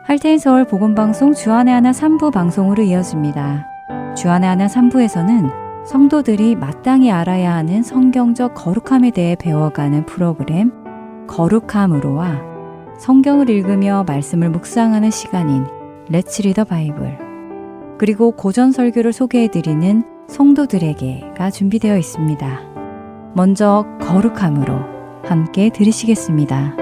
할텐 서울 복음방송 주안의 하나 3부 방송으로 이어집니다. 주안의 하나 3부에서는 성도들이 마땅히 알아야 하는 성경적 거룩함에 대해 배워가는 프로그램 거룩함으로와 성경을 읽으며 말씀을 묵상하는 시간인 Let's Read the Bible, 그리고 고전 설교를 소개해드리는 성도들에게가 준비되어 있습니다. 먼저 거룩함으로 함께 들으시겠습니다.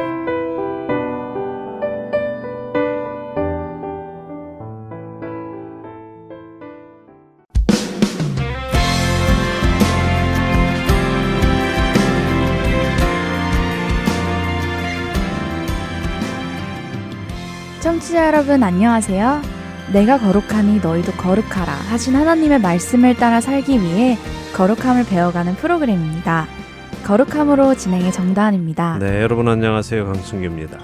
청취자 여러분 안녕하세요. 내가 거룩하니 너희도 거룩하라 하신 하나님의 말씀을 따라 살기 위해 거룩함을 배워가는 프로그램입니다. 거룩함으로 진행의 정다은입니다. 네, 여러분 안녕하세요. 강승규입니다.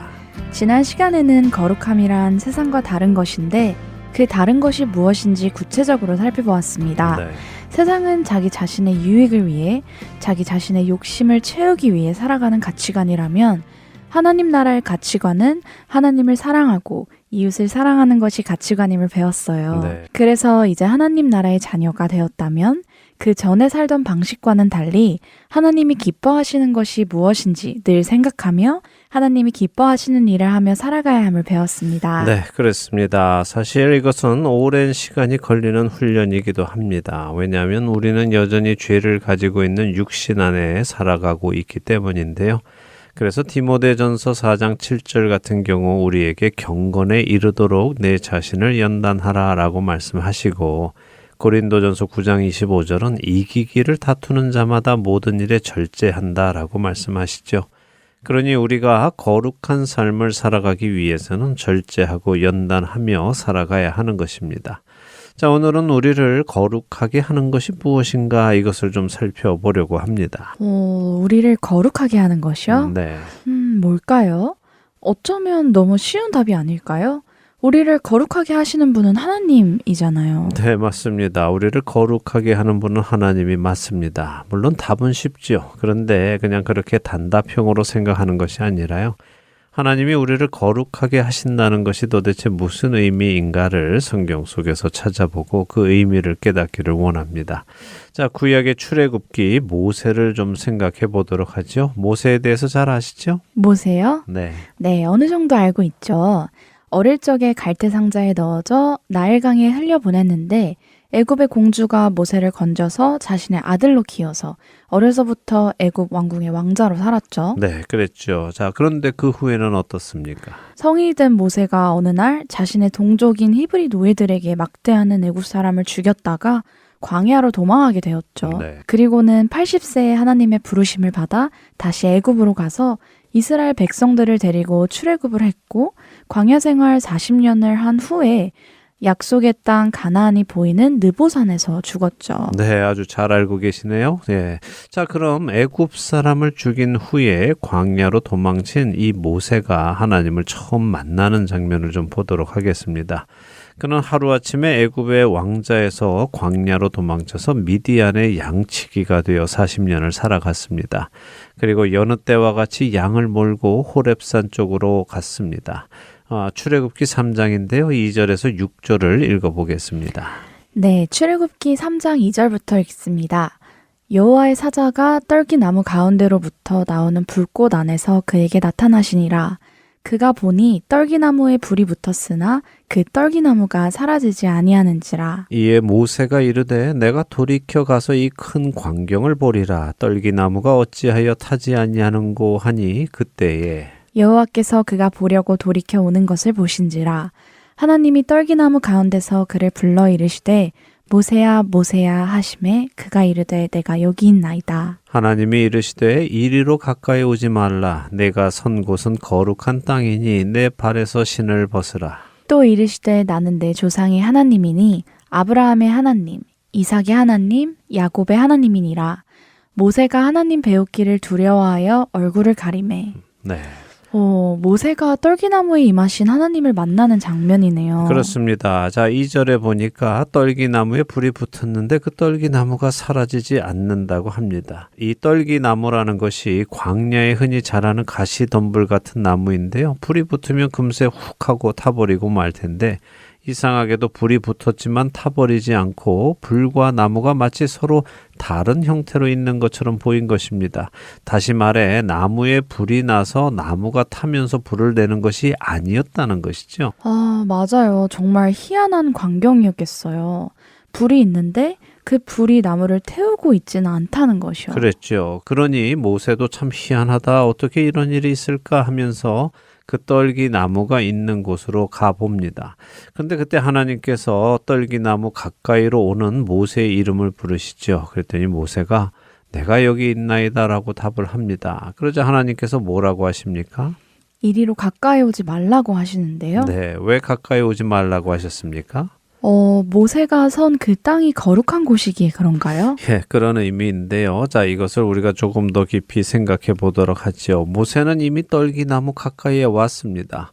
지난 시간에는 거룩함이란 세상과 다른 것인데 그 다른 것이 무엇인지 구체적으로 살펴보았습니다. 네. 세상은 자기 자신의 유익을 위해 자기 자신의 욕심을 채우기 위해 살아가는 가치관이라면 하나님 나라의 가치관은 하나님을 사랑하고 이웃을 사랑하는 것이 가치관임을 배웠어요. 네. 그래서 이제 하나님 나라의 자녀가 되었다면 그 전에 살던 방식과는 달리 하나님이 기뻐하시는 것이 무엇인지 늘 생각하며 하나님이 기뻐하시는 일을 하며 살아가야 함을 배웠습니다. 네, 그렇습니다. 사실 이것은 오랜 시간이 걸리는 훈련이기도 합니다. 왜냐하면 우리는 여전히 죄를 가지고 있는 육신 안에 살아가고 있기 때문인데요. 그래서 디모데전서 4장 7절 같은 경우 우리에게 경건에 이르도록 내 자신을 연단하라라고 말씀하시고, 고린도전서 9장 25절은 이기기를 다투는 자마다 모든 일에 절제한다라고 말씀하시죠. 그러니 우리가 거룩한 삶을 살아가기 위해서는 절제하고 연단하며 살아가야 하는 것입니다. 자, 오늘은 우리를 거룩하게 하는 것이 무엇인가 이것을 좀 살펴보려고 합니다. 우리를 거룩하게 하는 것이요? 네. 뭘까요? 어쩌면 너무 쉬운 답이 아닐까요? 우리를 거룩하게 하시는 분은 하나님이잖아요. 네, 맞습니다. 우리를 거룩하게 하는 분은 하나님이 맞습니다. 물론 답은 쉽죠. 그런데 그냥 그렇게 단답형으로 생각하는 것이 아니라요. 하나님이 우리를 거룩하게 하신다는 것이 도대체 무슨 의미인가를 성경 속에서 찾아보고 그 의미를 깨닫기를 원합니다. 자, 구약의 출애굽기 모세를 좀 생각해 보도록 하죠. 모세에 대해서 잘 아시죠? 모세요? 네. 네, 어느 정도 알고 있죠. 어릴 적에 갈대 상자에 넣어져 나일강에 흘려보냈는데 애굽의 공주가 모세를 건져서 자신의 아들로 키워서 어려서부터 애굽 왕궁의 왕자로 살았죠. 네, 그랬죠. 자, 그런데 그 후에는 어떻습니까? 성인이 된 모세가 어느 날 자신의 동족인 히브리 노예들에게 막대하는 애굽 사람을 죽였다가 광야로 도망하게 되었죠. 네. 그리고는 80세에 하나님의 부르심을 받아 다시 애굽으로 가서 이스라엘 백성들을 데리고 출애굽을 했고 광야 생활 40년을 한 후에 약속의 땅 가나안이 보이는 느보산에서 죽었죠. 네, 아주 잘 알고 계시네요. 네. 자, 그럼 애굽 사람을 죽인 후에 광야로 도망친 이 모세가 하나님을 처음 만나는 장면을 좀 보도록 하겠습니다. 그는 하루아침에 애굽의 왕자에서 광야로 도망쳐서 미디안의 양치기가 되어 40년을 살아갔습니다. 그리고 여느 때와 같이 양을 몰고 호렙산 쪽으로 갔습니다. 출애굽기 3장인데요. 2절에서 6절을 읽어보겠습니다. 네, 출애굽기 3장 2절부터 읽습니다. 여호와의 사자가 떨기나무 가운데로부터 나오는 불꽃 안에서 그에게 나타나시니라. 그가 보니 떨기나무에 불이 붙었으나 그 떨기나무가 사라지지 아니하는지라. 이에 모세가 이르되 내가 돌이켜 가서 이 큰 광경을 보리라. 떨기나무가 어찌하여 타지 아니하는고 하니 그때에 여호와께서 그가 보려고 돌이켜 오는 것을 보신지라. 하나님이 떨기나무 가운데서 그를 불러 이르시되 모세야 모세야 하시매 그가 이르되 내가 여기 있나이다. 하나님이 이르시되 이리로 가까이 오지 말라. 내가 선 곳은 거룩한 땅이니 내 발에서 신을 벗으라. 또 이르시되 나는 내 조상의 하나님이니 아브라함의 하나님, 이삭의 하나님, 야곱의 하나님이니라. 모세가 하나님 배우기를 두려워하여 얼굴을 가리매. 네. 모세가 떨기나무에 임하신 하나님을 만나는 장면이네요. 그렇습니다. 자, 2절에 보니까 떨기나무에 불이 붙었는데 그 떨기나무가 사라지지 않는다고 합니다. 이 떨기나무라는 것이 광야에 흔히 자라는 가시덤불 같은 나무인데요. 불이 붙으면 금세 훅 하고 타버리고 말 텐데 이상하게도 불이 붙었지만 타버리지 않고 불과 나무가 마치 서로 다른 형태로 있는 것처럼 보인 것입니다. 다시 말해 나무에 불이 나서 나무가 타면서 불을 내는 것이 아니었다는 것이죠. 아, 맞아요. 정말 희한한 광경이었겠어요. 불이 있는데 그 불이 나무를 태우고 있지는 않다는 것이요. 그랬죠. 그러니 모세도 참 희한하다. 어떻게 이런 일이 있을까 하면서 그 떨기나무가 있는 곳으로 가봅니다. 근데 그때 하나님께서 떨기나무 가까이로 오는 모세의 이름을 부르시죠. 그랬더니 모세가 내가 여기 있나이다라고 답을 합니다. 그러자 하나님께서 뭐라고 하십니까? 이리로 가까이 오지 말라고 하시는데요. 네, 왜 가까이 오지 말라고 하셨습니까? 모세가 선 그 땅이 거룩한 곳이기에 그런가요? 예, 그런 의미인데요. 자, 이것을 우리가 조금 더 깊이 생각해 보도록 하죠. 모세는 이미 떨기나무 가까이에 왔습니다.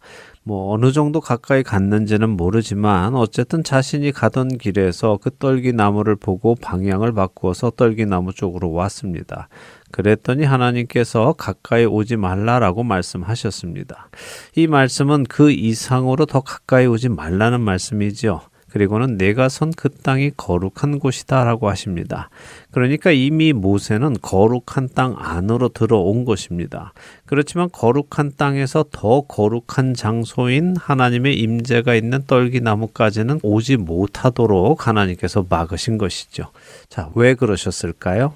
어느 정도 가까이 갔는지는 모르지만 어쨌든 자신이 가던 길에서 그 떨기나무를 보고 방향을 바꾸어서 떨기나무 쪽으로 왔습니다. 그랬더니 하나님께서 가까이 오지 말라라고 말씀하셨습니다. 이 말씀은 그 이상으로 더 가까이 오지 말라는 말씀이죠. 그리고는 내가 선 그 땅이 거룩한 곳이다 라고 하십니다. 그러니까 이미 모세는 거룩한 땅 안으로 들어온 것입니다. 그렇지만 거룩한 땅에서 더 거룩한 장소인 하나님의 임재가 있는 떨기나무까지는 오지 못하도록 하나님께서 막으신 것이죠. 자, 왜 그러셨을까요?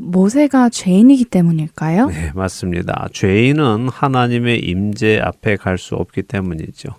모세가 죄인이기 때문일까요? 네, 맞습니다. 죄인은 하나님의 임재 앞에 갈 수 없기 때문이죠.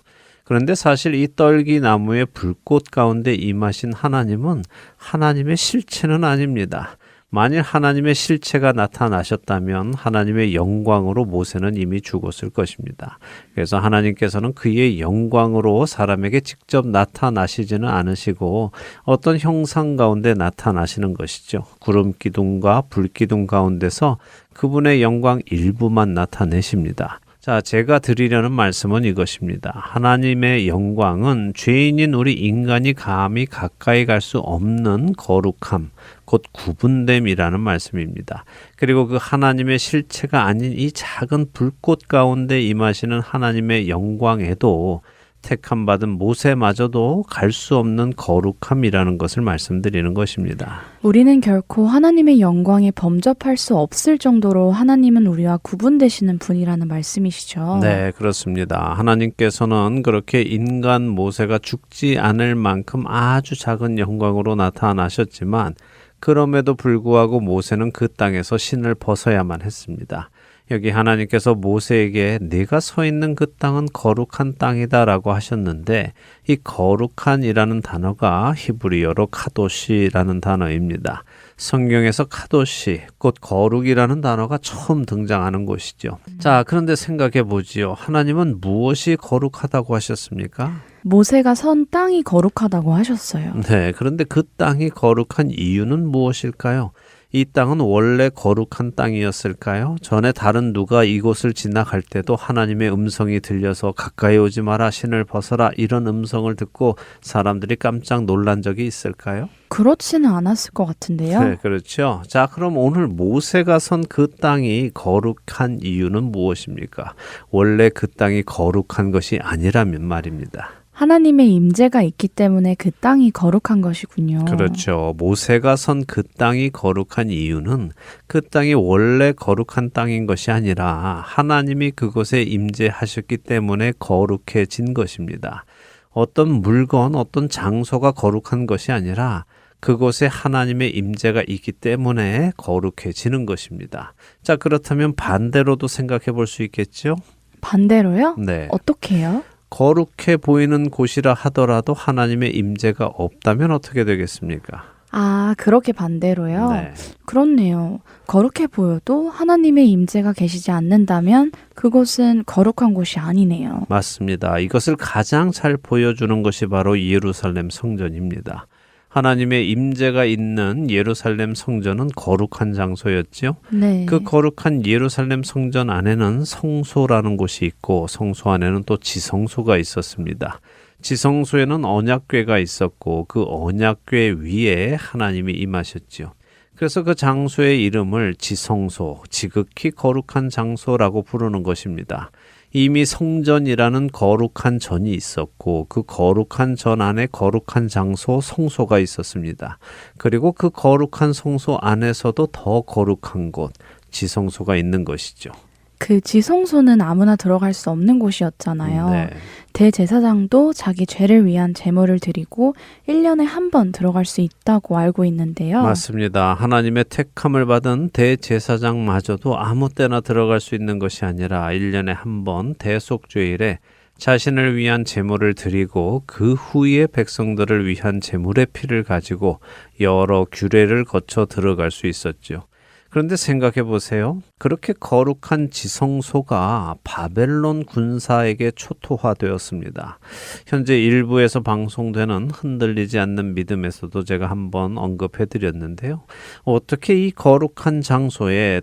그런데 사실 이 떨기나무의 불꽃 가운데 임하신 하나님은 하나님의 실체는 아닙니다. 만일 하나님의 실체가 나타나셨다면 하나님의 영광으로 모세는 이미 죽었을 것입니다. 그래서 하나님께서는 그의 영광으로 사람에게 직접 나타나시지는 않으시고 어떤 형상 가운데 나타나시는 것이죠. 구름 기둥과 불 기둥 가운데서 그분의 영광 일부만 나타내십니다. 자, 제가 드리려는 말씀은 이것입니다. 하나님의 영광은 죄인인 우리 인간이 감히 가까이 갈 수 없는 거룩함, 곧 구분됨이라는 말씀입니다. 그리고 그 하나님의 실체가 아닌 이 작은 불꽃 가운데 임하시는 하나님의 영광에도 택함 받은 모세마저도 갈 수 없는 거룩함이라는 것을 말씀드리는 것입니다. 우리는 결코 하나님의 영광에 범접할 수 없을 정도로 하나님은 우리와 구분되시는 분이라는 말씀이시죠. 네, 그렇습니다. 하나님께서는 그렇게 인간 모세가 죽지 않을 만큼 아주 작은 영광으로 나타나셨지만 그럼에도 불구하고 모세는 그 땅에서 신을 벗어야만 했습니다. 여기 하나님께서 모세에게 네가 서 있는 그 땅은 거룩한 땅이다라고 하셨는데 이 거룩한이라는 단어가 히브리어로 카도시라는 단어입니다. 성경에서 카도시, 곧 거룩이라는 단어가 처음 등장하는 곳이죠. 자, 그런데 생각해 보지요. 하나님은 무엇이 거룩하다고 하셨습니까? 모세가 선 땅이 거룩하다고 하셨어요. 네, 그런데 그 땅이 거룩한 이유는 무엇일까요? 이 땅은 원래 거룩한 땅이었을까요? 전에 다른 누가 이곳을 지나갈 때도 하나님의 음성이 들려서 가까이 오지 마라, 신을 벗어라 이런 음성을 듣고 사람들이 깜짝 놀란 적이 있을까요? 그렇지는 않았을 것 같은데요. 네, 그렇죠. 자, 그럼 오늘 모세가 선 그 땅이 거룩한 이유는 무엇입니까? 원래 그 땅이 거룩한 것이 아니라면 말입니다. 하나님의 임재가 있기 때문에 그 땅이 거룩한 것이군요. 그렇죠. 모세가 선 그 땅이 거룩한 이유는 그 땅이 원래 거룩한 땅인 것이 아니라 하나님이 그곳에 임재하셨기 때문에 거룩해진 것입니다. 어떤 물건, 어떤 장소가 거룩한 것이 아니라 그곳에 하나님의 임재가 있기 때문에 거룩해지는 것입니다. 자, 그렇다면 반대로도 생각해 볼 수 있겠죠? 반대로요? 네. 어떻게요? 거룩해 보이는 곳이라 하더라도 하나님의 임재가 없다면 어떻게 되겠습니까? 아, 그렇게 반대로요? 네. 그렇네요. 거룩해 보여도 하나님의 임재가 계시지 않는다면 그곳은 거룩한 곳이 아니네요. 맞습니다. 이것을 가장 잘 보여주는 것이 바로 예루살렘 성전입니다. 하나님의 임재가 있는 예루살렘 성전은 거룩한 장소였지요. 네. 그 거룩한 예루살렘 성전 안에는 성소라는 곳이 있고 성소 안에는 또 지성소가 있었습니다. 지성소에는 언약궤가 있었고 그 언약궤 위에 하나님이 임하셨지요. 그래서 그 장소의 이름을 지성소, 지극히 거룩한 장소라고 부르는 것입니다. 이미 성전이라는 거룩한 전이 있었고 그 거룩한 전 안에 거룩한 장소 성소가 있었습니다. 그리고 그 거룩한 성소 안에서도 더 거룩한 곳, 지성소가 있는 것이죠. 그 지성소는 아무나 들어갈 수 없는 곳이었잖아요. 네. 대제사장도 자기 죄를 위한 제물을 드리고 1년에 한 번 들어갈 수 있다고 알고 있는데요. 맞습니다. 하나님의 택함을 받은 대제사장마저도 아무 때나 들어갈 수 있는 것이 아니라 1년에 한 번 대속죄일에 자신을 위한 제물을 드리고 그 후에 백성들을 위한 제물의 피를 가지고 여러 규례를 거쳐 들어갈 수 있었죠. 그런데 생각해 보세요. 그렇게 거룩한 지성소가 바벨론 군사에게 초토화되었습니다. 현재 일부에서 방송되는 흔들리지 않는 믿음에서도 제가 한번 언급해 드렸는데요. 어떻게 이 거룩한 장소에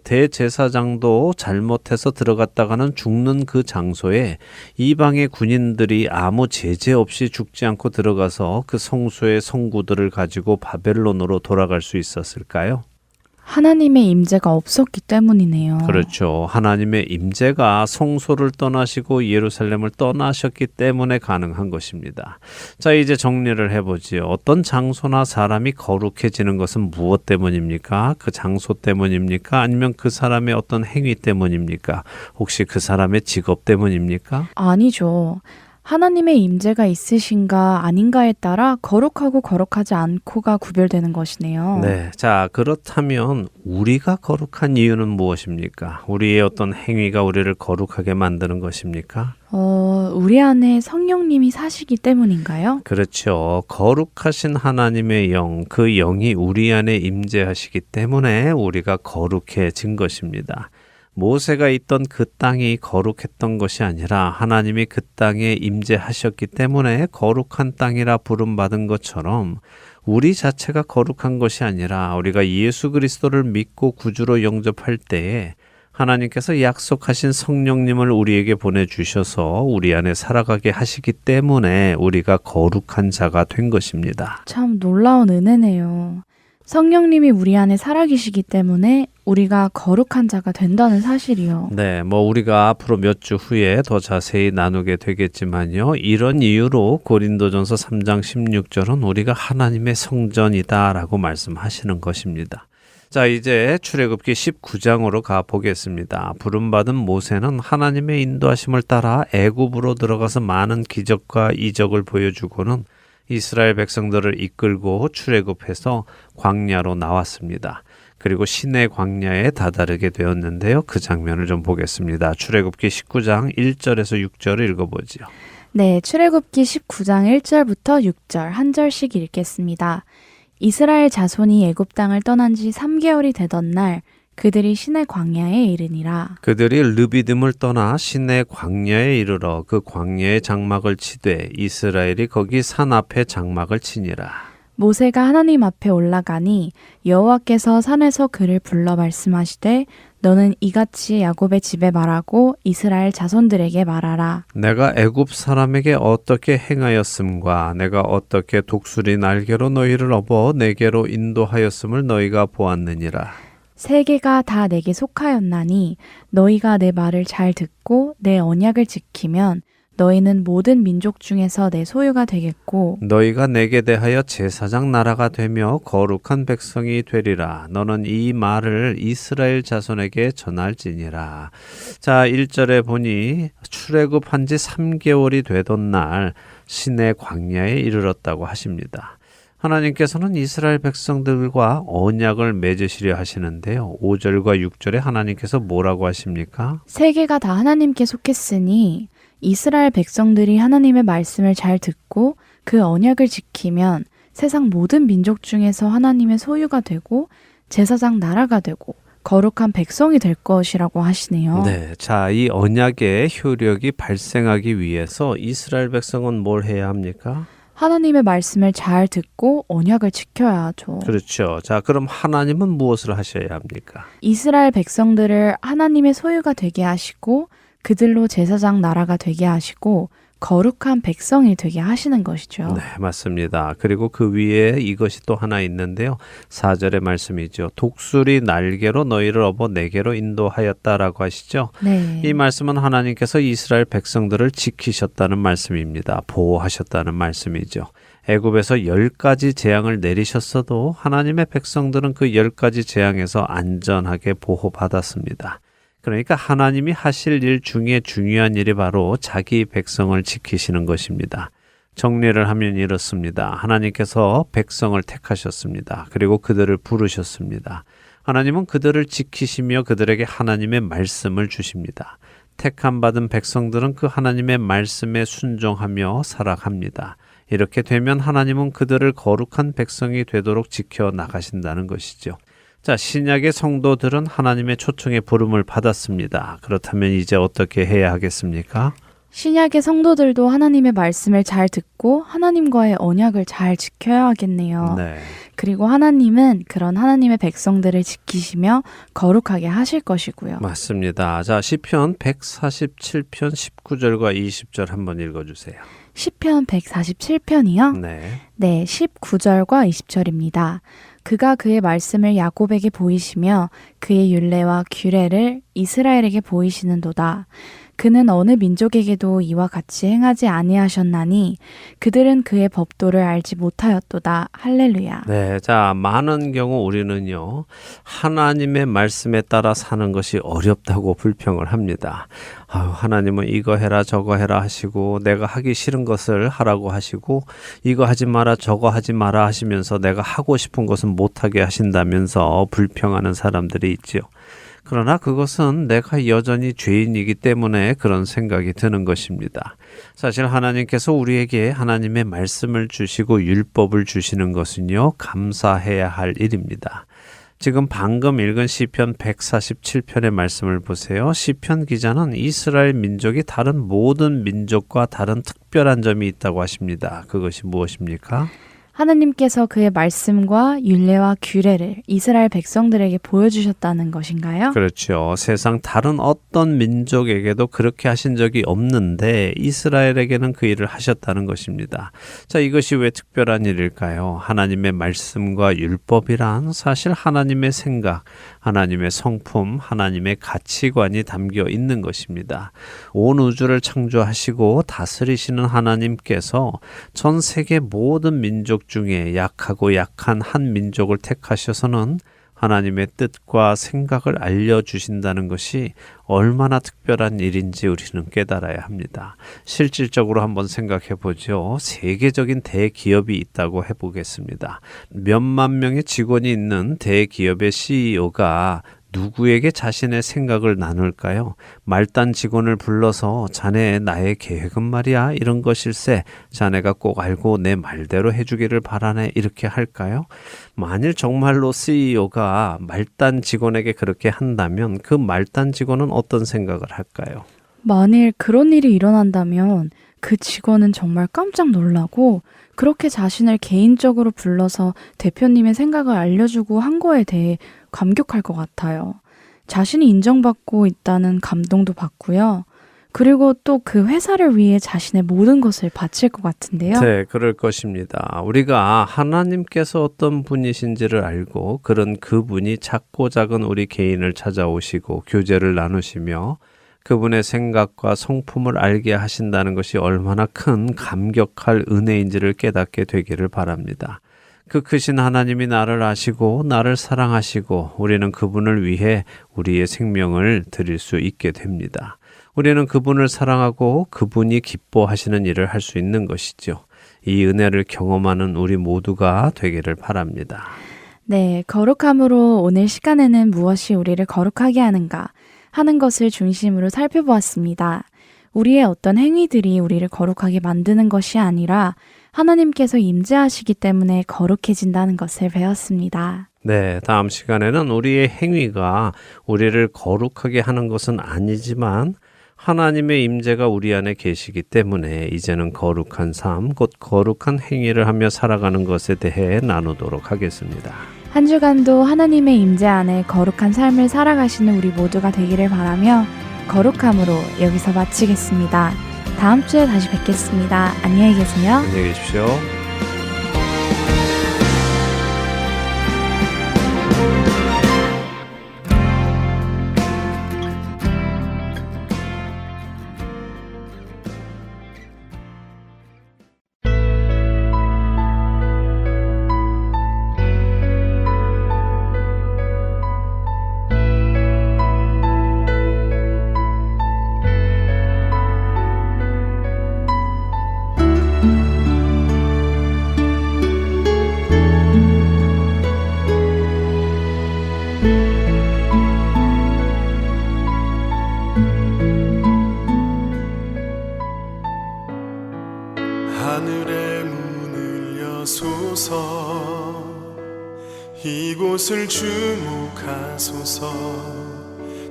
대제사장도 잘못해서 들어갔다가는 죽는 그 장소에 이방의 군인들이 아무 제재 없이 죽지 않고 들어가서 그 성소의 성구들을 가지고 바벨론으로 돌아갈 수 있었을까요? 하나님의 임재가 없었기 때문이네요. 그렇죠. 하나님의 임재가 성소를 떠나시고 예루살렘을 떠나셨기 때문에 가능한 것입니다. 자, 이제 정리를 해보지요. 어떤 장소나 사람이 거룩해지는 것은 무엇 때문입니까? 그 장소 때문입니까? 아니면 그 사람의 어떤 행위 때문입니까? 혹시 그 사람의 직업 때문입니까? 아니죠. 하나님의 임재가 있으신가 아닌가에 따라 거룩하고 거룩하지 않고가 구별되는 것이네요. 네. 자, 그렇다면 우리가 거룩한 이유는 무엇입니까? 우리의 어떤 행위가 우리를 거룩하게 만드는 것입니까? 우리 안에 성령님이 사시기 때문인가요? 그렇죠. 거룩하신 하나님의 영, 그 영이 우리 안에 임재하시기 때문에 우리가 거룩해진 것입니다. 모세가 있던 그 땅이 거룩했던 것이 아니라 하나님이 그 땅에 임재하셨기 때문에 거룩한 땅이라 부름받은 것처럼 우리 자체가 거룩한 것이 아니라 우리가 예수 그리스도를 믿고 구주로 영접할 때에 하나님께서 약속하신 성령님을 우리에게 보내주셔서 우리 안에 살아가게 하시기 때문에 우리가 거룩한 자가 된 것입니다. 참 놀라운 은혜네요. 성령님이 우리 안에 살아계시기 때문에 우리가 거룩한 자가 된다는 사실이요. 네, 우리가 앞으로 몇 주 후에 더 자세히 나누게 되겠지만요. 이런 이유로 고린도전서 3장 16절은 우리가 하나님의 성전이다라고 말씀하시는 것입니다. 자, 이제 출애굽기 19장으로 가 보겠습니다. 부름받은 모세는 하나님의 인도하심을 따라 애굽으로 들어가서 많은 기적과 이적을 보여주고는 이스라엘 백성들을 이끌고 출애굽해서 광야로 나왔습니다. 그리고 시내 광야에 다다르게 되었는데요. 그 장면을 좀 보겠습니다. 출애굽기 19장 1절에서 6절을 읽어보지요. 네, 출애굽기 19장 1절부터 6절 한 절씩 읽겠습니다. 이스라엘 자손이 애굽 땅을 떠난 지 3개월이 되던 날 그들이 시내 광야에 이르니라. 그들이 르비딤을 떠나 시내 광야에 이르러 그 광야에 장막을 치되 이스라엘이 거기 산 앞에 장막을 치니라. 모세가 하나님 앞에 올라가니 여호와께서 산에서 그를 불러 말씀하시되 너는 이같이 야곱의 집에 말하고 이스라엘 자손들에게 말하라. 내가 애굽 사람에게 어떻게 행하였음과 내가 어떻게 독수리 날개로 너희를 업어 내게로 인도하였음을 너희가 보았느니라. 세계가 다 내게 속하였나니 너희가 내 말을 잘 듣고 내 언약을 지키면 너희는 모든 민족 중에서 내 소유가 되겠고 너희가 내게 대하여 제사장 나라가 되며 거룩한 백성이 되리라. 너는 이 말을 이스라엘 자손에게 전할지니라. 자, 1절에 보니 출애굽한 지 3개월이 되던 날 시내 광야에 이르렀다고 하십니다. 하나님께서는 이스라엘 백성들과 언약을 맺으시려 하시는데요. 5절과 6절에 하나님께서 뭐라고 하십니까? 세계가 다 하나님께 속했으니 이스라엘 백성들이 하나님의 말씀을 잘 듣고 그 언약을 지키면 세상 모든 민족 중에서 하나님의 소유가 되고 제사장 나라가 되고 거룩한 백성이 될 것이라고 하시네요. 네, 자, 이 언약의 효력이 발생하기 위해서 이스라엘 백성은 뭘 해야 합니까? 하나님의 말씀을 잘 듣고 언약을 지켜야 하죠. 그렇죠. 자, 그럼 하나님은 무엇을 하셔야 합니까? 이스라엘 백성들을 하나님의 소유가 되게 하시고 그들로 제사장 나라가 되게 하시고 거룩한 백성이 되게 하시는 것이죠. 네, 맞습니다. 그리고 그 위에 이것이 또 하나 있는데요. 4절의 말씀이죠. 독수리 날개로 너희를 업어 내게로 인도하였다라고 하시죠. 네. 이 말씀은 하나님께서 이스라엘 백성들을 지키셨다는 말씀입니다. 보호하셨다는 말씀이죠. 애굽에서 10가지 재앙을 내리셨어도 하나님의 백성들은 그 10가지 재앙에서 안전하게 보호받았습니다. 그러니까 하나님이 하실 일 중에 중요한 일이 바로 자기 백성을 지키시는 것입니다. 정리를 하면 이렇습니다. 하나님께서 백성을 택하셨습니다. 그리고 그들을 부르셨습니다. 하나님은 그들을 지키시며 그들에게 하나님의 말씀을 주십니다. 택함 받은 백성들은 그 하나님의 말씀에 순종하며 살아갑니다. 이렇게 되면 하나님은 그들을 거룩한 백성이 되도록 지켜 나가신다는 것이죠. 자, 신약의 성도들은 하나님의 초청에 부름을 받았습니다. 그렇다면 이제 어떻게 해야 하겠습니까? 신약의 성도들도 하나님의 말씀을 잘 듣고 하나님과의 언약을 잘 지켜야 하겠네요. 네. 그리고 하나님은 그런 하나님의 백성들을 지키시며 거룩하게 하실 것이고요. 맞습니다. 자, 시편 147편 19절과 20절 한번 읽어주세요. 시편 147편이요? 네. 네, 19절과 20절입니다. 그가 그의 말씀을 야곱에게 보이시며 그의 율례와 규례를 이스라엘에게 보이시는도다. 그는 어느 민족에게도 이와 같이 행하지 아니하셨나니 그들은 그의 법도를 알지 못하였도다. 할렐루야. 네, 자, 많은 경우 우리는요, 하나님의 말씀에 따라 사는 것이 어렵다고 불평을 합니다. 아유, 하나님은 이거 해라 저거 해라 하시고 내가 하기 싫은 것을 하라고 하시고 이거 하지 마라 저거 하지 마라 하시면서 내가 하고 싶은 것은 못하게 하신다면서 불평하는 사람들이 있지요. 그러나 그것은 내가 여전히 죄인이기 때문에 그런 생각이 드는 것입니다. 사실 하나님께서 우리에게 하나님의 말씀을 주시고 율법을 주시는 것은요, 감사해야 할 일입니다. 지금 방금 읽은 시편 147편의 말씀을 보세요. 시편 기자는 이스라엘 민족이 다른 모든 민족과 다른 특별한 점이 있다고 하십니다. 그것이 무엇입니까? 하나님께서 그의 말씀과 율례와 규례를 이스라엘 백성들에게 보여주셨다는 것인가요? 그렇죠. 세상 다른 어떤 민족에게도 그렇게 하신 적이 없는데 이스라엘에게는 그 일을 하셨다는 것입니다. 자, 이것이 왜 특별한 일일까요? 하나님의 말씀과 율법이란 사실 하나님의 생각, 하나님의 성품, 하나님의 가치관이 담겨 있는 것입니다. 온 우주를 창조하시고 다스리시는 하나님께서 전 세계 모든 민족 중에 약하고 약한 한 민족을 택하셔서는 하나님의 뜻과 생각을 알려주신다는 것이 얼마나 특별한 일인지 우리는 깨달아야 합니다. 실질적으로 한번 생각해 보죠. 세계적인 대기업이 있다고 해보겠습니다. 몇만 명의 직원이 있는 대기업의 CEO가 누구에게 자신의 생각을 나눌까요? 말단 직원을 불러서 자네 나의 계획은 말이야 이런 것일세 자네가 꼭 알고 내 말대로 해주기를 바라네 이렇게 할까요? 만일 정말로 CEO가 말단 직원에게 그렇게 한다면 그 말단 직원은 어떤 생각을 할까요? 만일 그런 일이 일어난다면 그 직원은 정말 깜짝 놀라고 그렇게 자신을 개인적으로 불러서 대표님의 생각을 알려주고 한 거에 대해 감격할 것 같아요. 자신이 인정받고 있다는 감동도 받고요. 그리고 또 그 회사를 위해 자신의 모든 것을 바칠 것 같은데요. 네, 그럴 것입니다. 우리가 하나님께서 어떤 분이신지를 알고 그런 그분이 작고 작은 우리 개인을 찾아오시고 교제를 나누시며 그분의 생각과 성품을 알게 하신다는 것이 얼마나 큰 감격할 은혜인지를 깨닫게 되기를 바랍니다. 그 크신 하나님이 나를 아시고 나를 사랑하시고 우리는 그분을 위해 우리의 생명을 드릴 수 있게 됩니다. 우리는 그분을 사랑하고 그분이 기뻐하시는 일을 할 수 있는 것이죠. 이 은혜를 경험하는 우리 모두가 되기를 바랍니다. 네, 거룩함으로 오늘 시간에는 무엇이 우리를 거룩하게 하는가 하는 것을 중심으로 살펴보았습니다. 우리의 어떤 행위들이 우리를 거룩하게 만드는 것이 아니라 하나님께서 임재하시기 때문에 거룩해진다는 것을 배웠습니다. 네, 다음 시간에는 우리의 행위가 우리를 거룩하게 하는 것은 아니지만 하나님의 임재가 우리 안에 계시기 때문에 이제는 거룩한 삶, 곧 거룩한 행위를 하며 살아가는 것에 대해 나누도록 하겠습니다. 한 주간도 하나님의 임재 안에 거룩한 삶을 살아가시는 우리 모두가 되기를 바라며 거룩함으로 여기서 마치겠습니다. 다음 주에 다시 뵙겠습니다. 안녕히 계세요. 안녕히 계십시오. 하늘의 문을 여소서 이곳을 주목하소서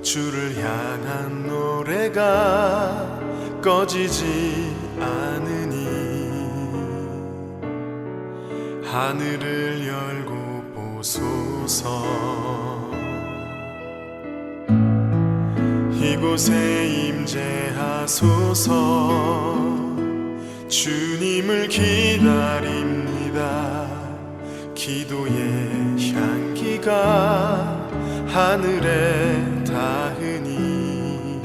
주를 향한 노래가 꺼지지 않으니 하늘을 열고 보소서 이곳에 임재하소서 주님을 기다립니다. 기도의 향기가 하늘에 닿으니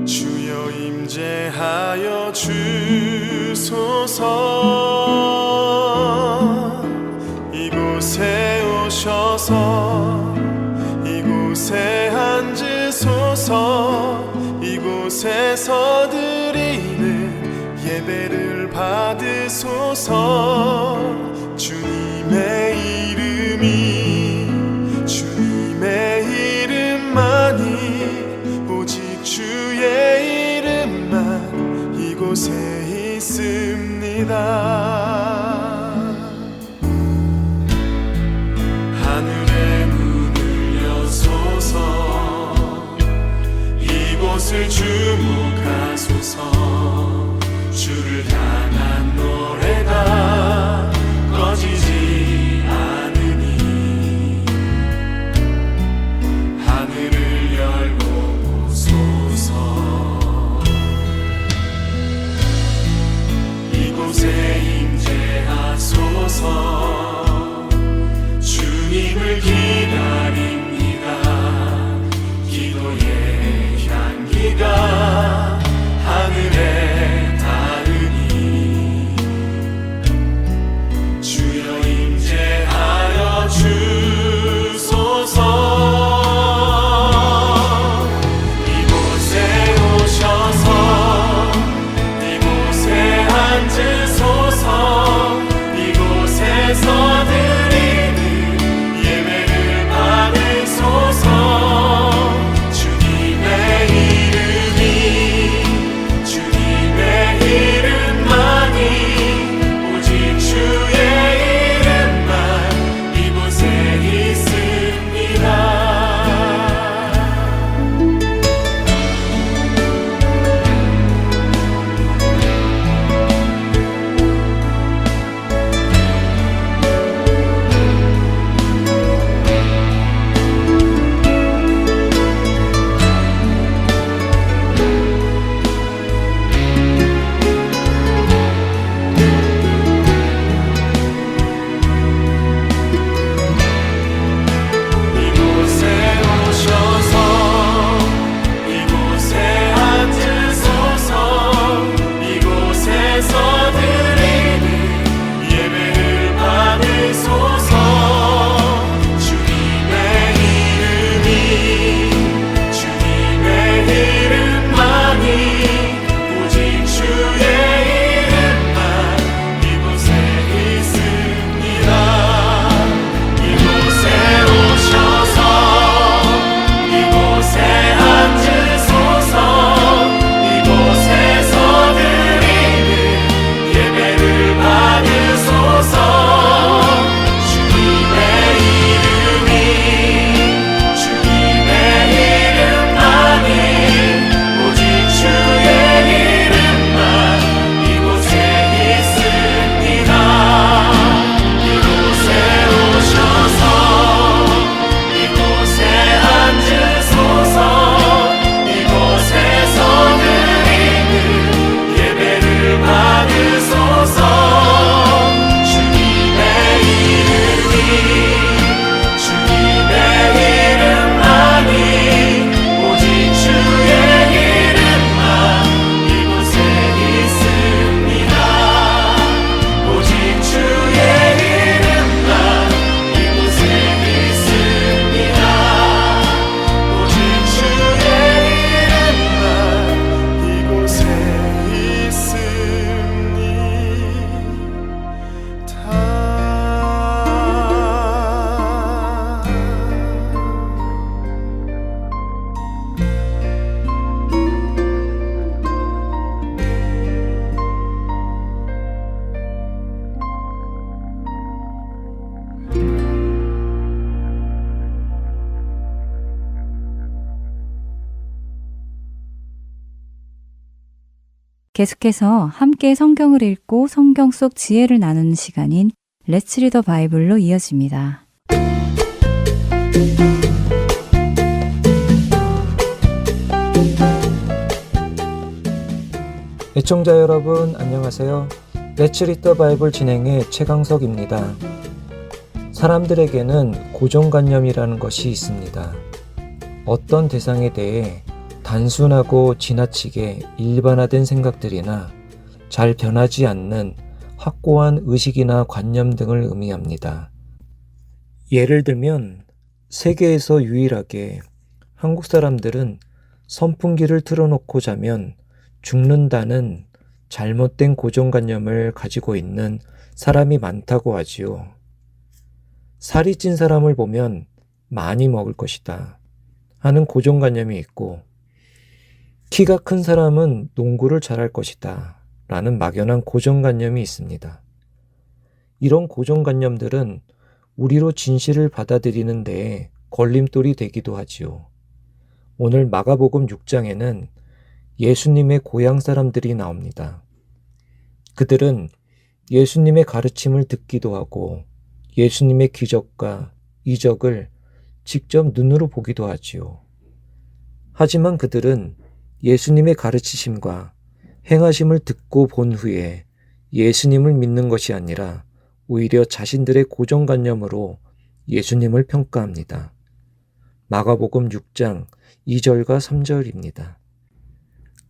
주여 임재하여 주소서 이곳에 오셔서 이곳에 앉으소서 이곳에서 드리는 예배를 받으소서 주님의 이름만이 오직 주의 이름만 이곳에 있습니다. 하늘의 문을 여소서 이곳을 주목하소서 주를 향한 노래가 꺼지지 않으니 하늘을 열고 보소서 이곳에 임재하소서 주님을 기다립니다. 기도의 향기가 하늘에 닿으니 계속해서 함께 성경을 읽고 성경 속 지혜를 나누는 시간인 Let's Read the Bible로 이어집니다. 애청자 여러분 안녕하세요. Let's Read the Bible 진행의 최강석입니다. 사람들에게는 고정관념이라는 것이 있습니다. 어떤 대상에 대해 단순하고 지나치게 일반화된 생각들이나 잘 변하지 않는 확고한 의식이나 관념 등을 의미합니다. 예를 들면 세계에서 유일하게 한국 사람들은 선풍기를 틀어놓고 자면 죽는다는 잘못된 고정관념을 가지고 있는 사람이 많다고 하지요. 살이 찐 사람을 보면 많이 먹을 것이다 하는 고정관념이 있고, 키가 큰 사람은 농구를 잘할 것이다 라는 막연한 고정관념이 있습니다. 이런 고정관념들은 우리로 진실을 받아들이는 데에 걸림돌이 되기도 하지요. 오늘 마가복음 6장에는 예수님의 고향 사람들이 나옵니다. 그들은 예수님의 가르침을 듣기도 하고 예수님의 기적과 이적을 직접 눈으로 보기도 하지요. 하지만 그들은 예수님의 가르치심과 행하심을 듣고 본 후에 예수님을 믿는 것이 아니라 오히려 자신들의 고정관념으로 예수님을 평가합니다. 마가복음 6장 2절과 3절입니다.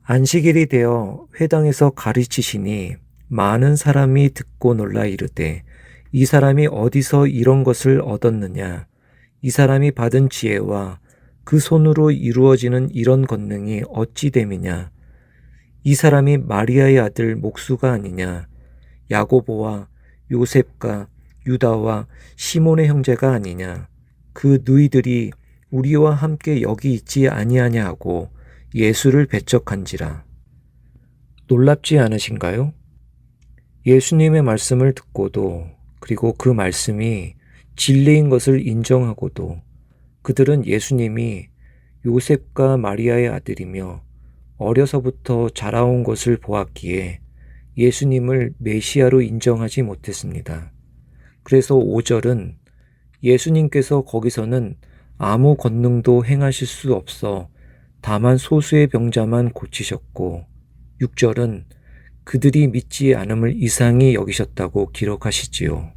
안식일이 되어 회당에서 가르치시니 많은 사람이 듣고 놀라 이르되 이 사람이 어디서 이런 것을 얻었느냐? 이 사람이 받은 지혜와 그 손으로 이루어지는 이런 권능이 어찌 됨이냐? 이 사람이 마리아의 아들 목수가 아니냐? 야고보와 요셉과 유다와 시몬의 형제가 아니냐? 그 누이들이 우리와 함께 여기 있지 아니하냐 하고 예수를 배척한지라. 놀랍지 않으신가요? 예수님의 말씀을 듣고도, 그리고 그 말씀이 진리인 것을 인정하고도 그들은 예수님이 요셉과 마리아의 아들이며 어려서부터 자라온 것을 보았기에 예수님을 메시아로 인정하지 못했습니다. 그래서 5절은 예수님께서 거기서는 아무 권능도 행하실 수 없어 다만 소수의 병자만 고치셨고, 6절은 그들이 믿지 않음을 이상히 여기셨다고 기록하시지요.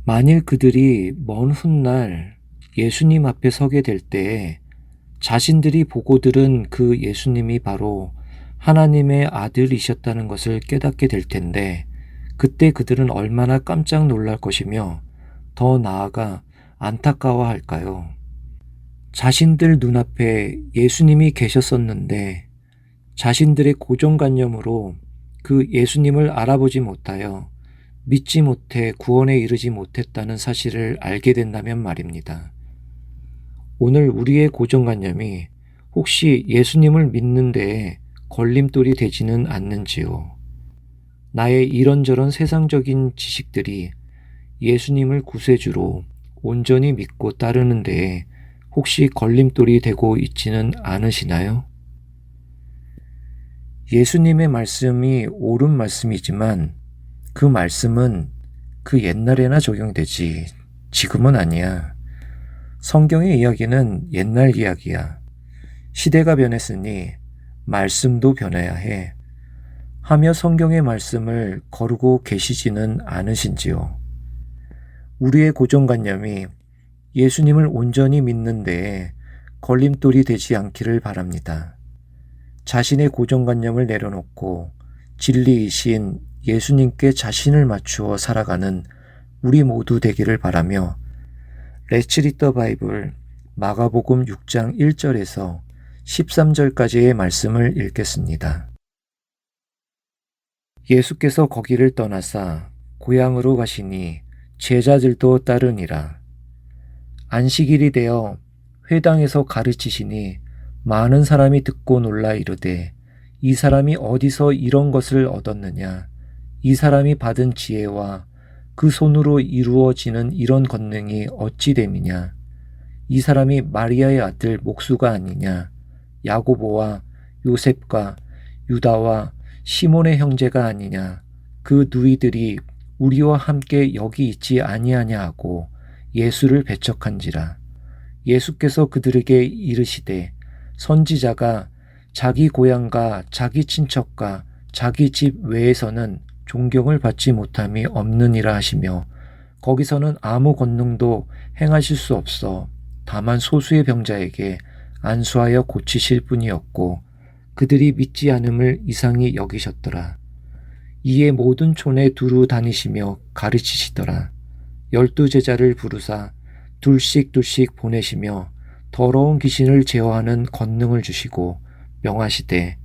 만일 그들이 먼 훗날 예수님 앞에 서게 될 때에 자신들이 보고 들은 그 예수님이 바로 하나님의 아들이셨다는 것을 깨닫게 될 텐데, 그때 그들은 얼마나 깜짝 놀랄 것이며 더 나아가 안타까워할까요? 자신들 눈앞에 예수님이 계셨었는데 자신들의 고정관념으로 그 예수님을 알아보지 못하여 믿지 못해 구원에 이르지 못했다는 사실을 알게 된다면 말입니다. 오늘 우리의 고정관념이 혹시 예수님을 믿는 데에 걸림돌이 되지는 않는지요? 나의 이런저런 세상적인 지식들이 예수님을 구세주로 온전히 믿고 따르는 데에 혹시 걸림돌이 되고 있지는 않으시나요? 예수님의 말씀이 옳은 말씀이지만 그 말씀은 그 옛날에나 적용되지 지금은 아니야. 성경의 이야기는 옛날 이야기야. 시대가 변했으니 말씀도 변해야 해. 하며 성경의 말씀을 거르고 계시지는 않으신지요. 우리의 고정관념이 예수님을 온전히 믿는 데에 걸림돌이 되지 않기를 바랍니다. 자신의 고정관념을 내려놓고 진리이신 예수님께 자신을 맞추어 살아가는 우리 모두 되기를 바라며 Let's Read the Bible 마가복음 6장 1절에서 13절까지의 말씀을 읽겠습니다. 예수께서 거기를 떠나사 고향으로 가시니 제자들도 따르니라. 안식일이 되어 회당에서 가르치시니 많은 사람이 듣고 놀라 이르되 이 사람이 어디서 이런 것을 얻었느냐? 이 사람이 받은 지혜와 그 손으로 이루어지는 이런 권능이 어찌 됨이냐? 이 사람이 마리아의 아들 목수가 아니냐? 야고보와 요셉과 유다와 시몬의 형제가 아니냐? 그 누이들이 우리와 함께 여기 있지 아니하냐 하고 예수를 배척한지라. 예수께서 그들에게 이르시되 선지자가 자기 고향과 자기 친척과 자기 집 외에서는 존경을 받지 못함이 없느니라 하시며 거기서는 아무 권능도 행하실 수 없어 다만 소수의 병자에게 안수하여 고치실 뿐이었고 그들이 믿지 않음을 이상히 여기셨더라. 이에 모든 촌에 두루 다니시며 가르치시더라. 12 제자를 부르사 둘씩 보내시며 더러운 귀신을 제어하는 권능을 주시고 명하시되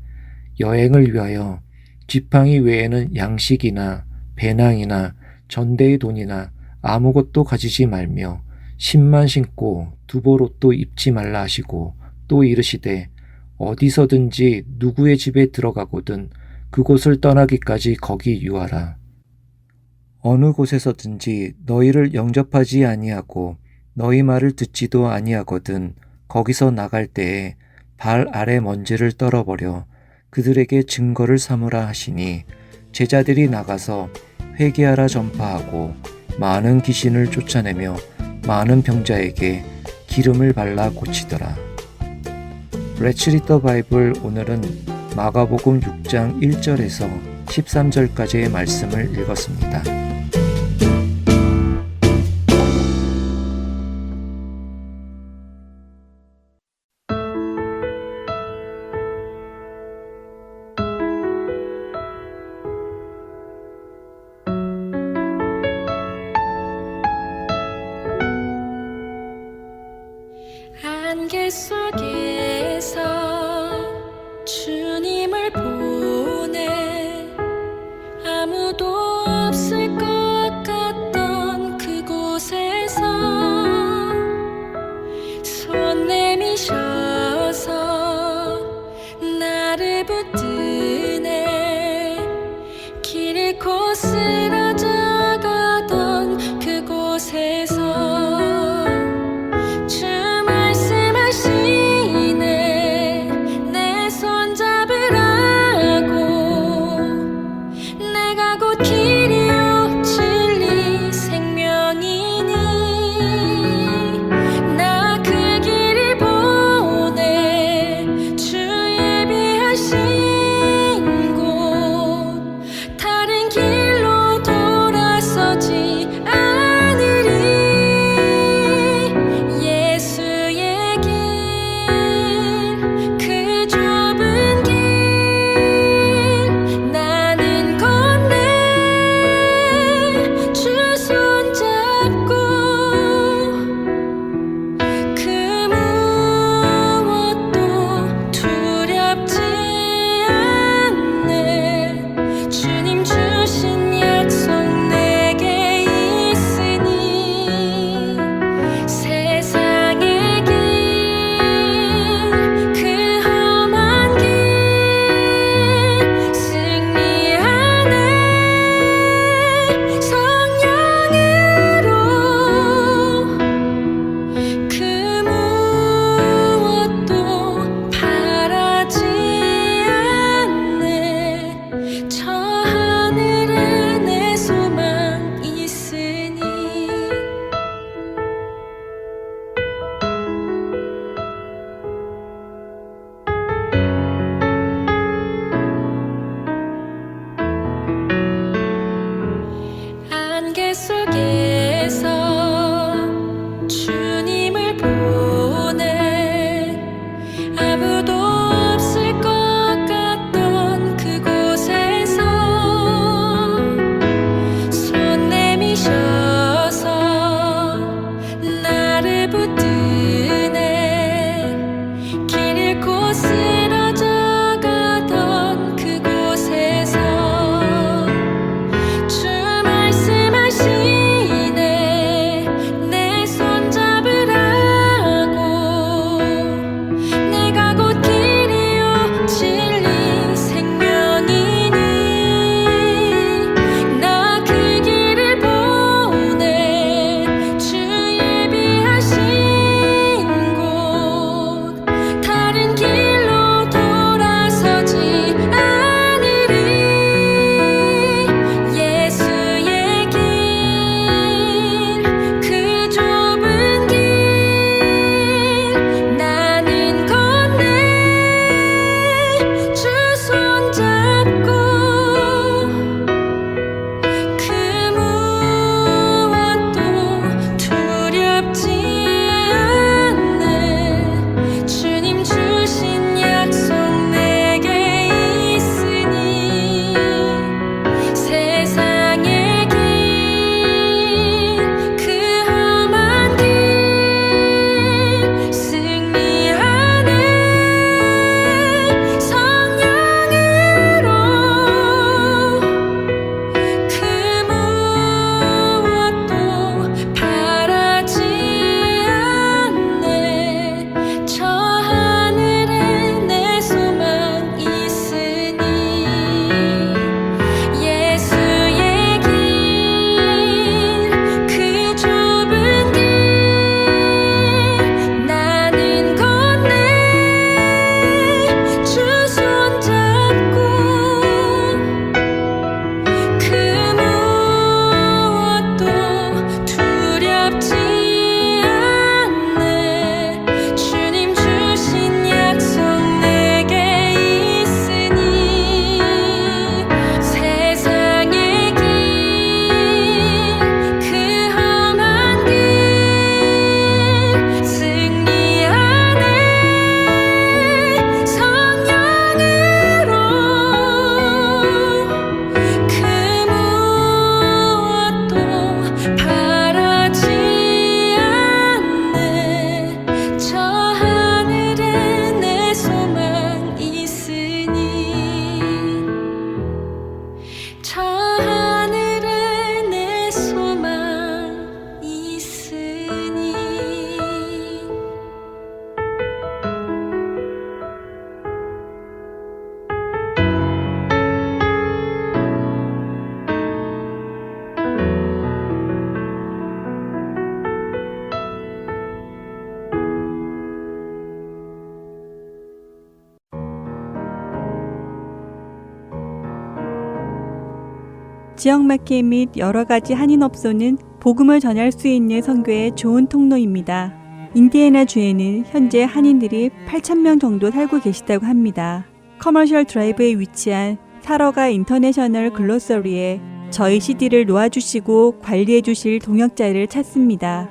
여행을 위하여 지팡이 외에는 양식이나 배낭이나 전대의 돈이나 아무것도 가지지 말며 신만 신고 두벌옷도 입지 말라 하시고 또 이르시되 어디서든지 누구의 집에 들어가거든 그곳을 떠나기까지 거기 유하라. 어느 곳에서든지 너희를 영접하지 아니하고 너희 말을 듣지도 아니하거든 거기서 나갈 때에 발 아래 먼지를 떨어버려 그들에게 증거를 삼으라 하시니 제자들이 나가서 회개하라 전파하고 많은 귀신을 쫓아내며 많은 병자에게 기름을 발라 고치더라. Let's read the Bible. 오늘은 마가복음 6장 1절에서 13절까지의 말씀을 읽었습니다. 안개 속에서 주님을 보내 아무도 없을 것 같던 그곳에서 손 내미셔서 나를 붙드네 길 잃고 쓰러져가던 그곳에서 내 손 잡으라고 내가 곧 길이요 진리 생명이니 나 그 길을 보내 주 예비하신 지역마켓 및 여러 가지 한인업소는 복음을 전할 수 있는 선교의 좋은 통로입니다. 인디애나 주에는 현재 한인들이 8,000명 정도 살고 계시다고 합니다. 커머셜 드라이브에 위치한 사러가 인터내셔널 글로서리에 저희 CD를 놓아주시고 관리해주실 동역자를 찾습니다.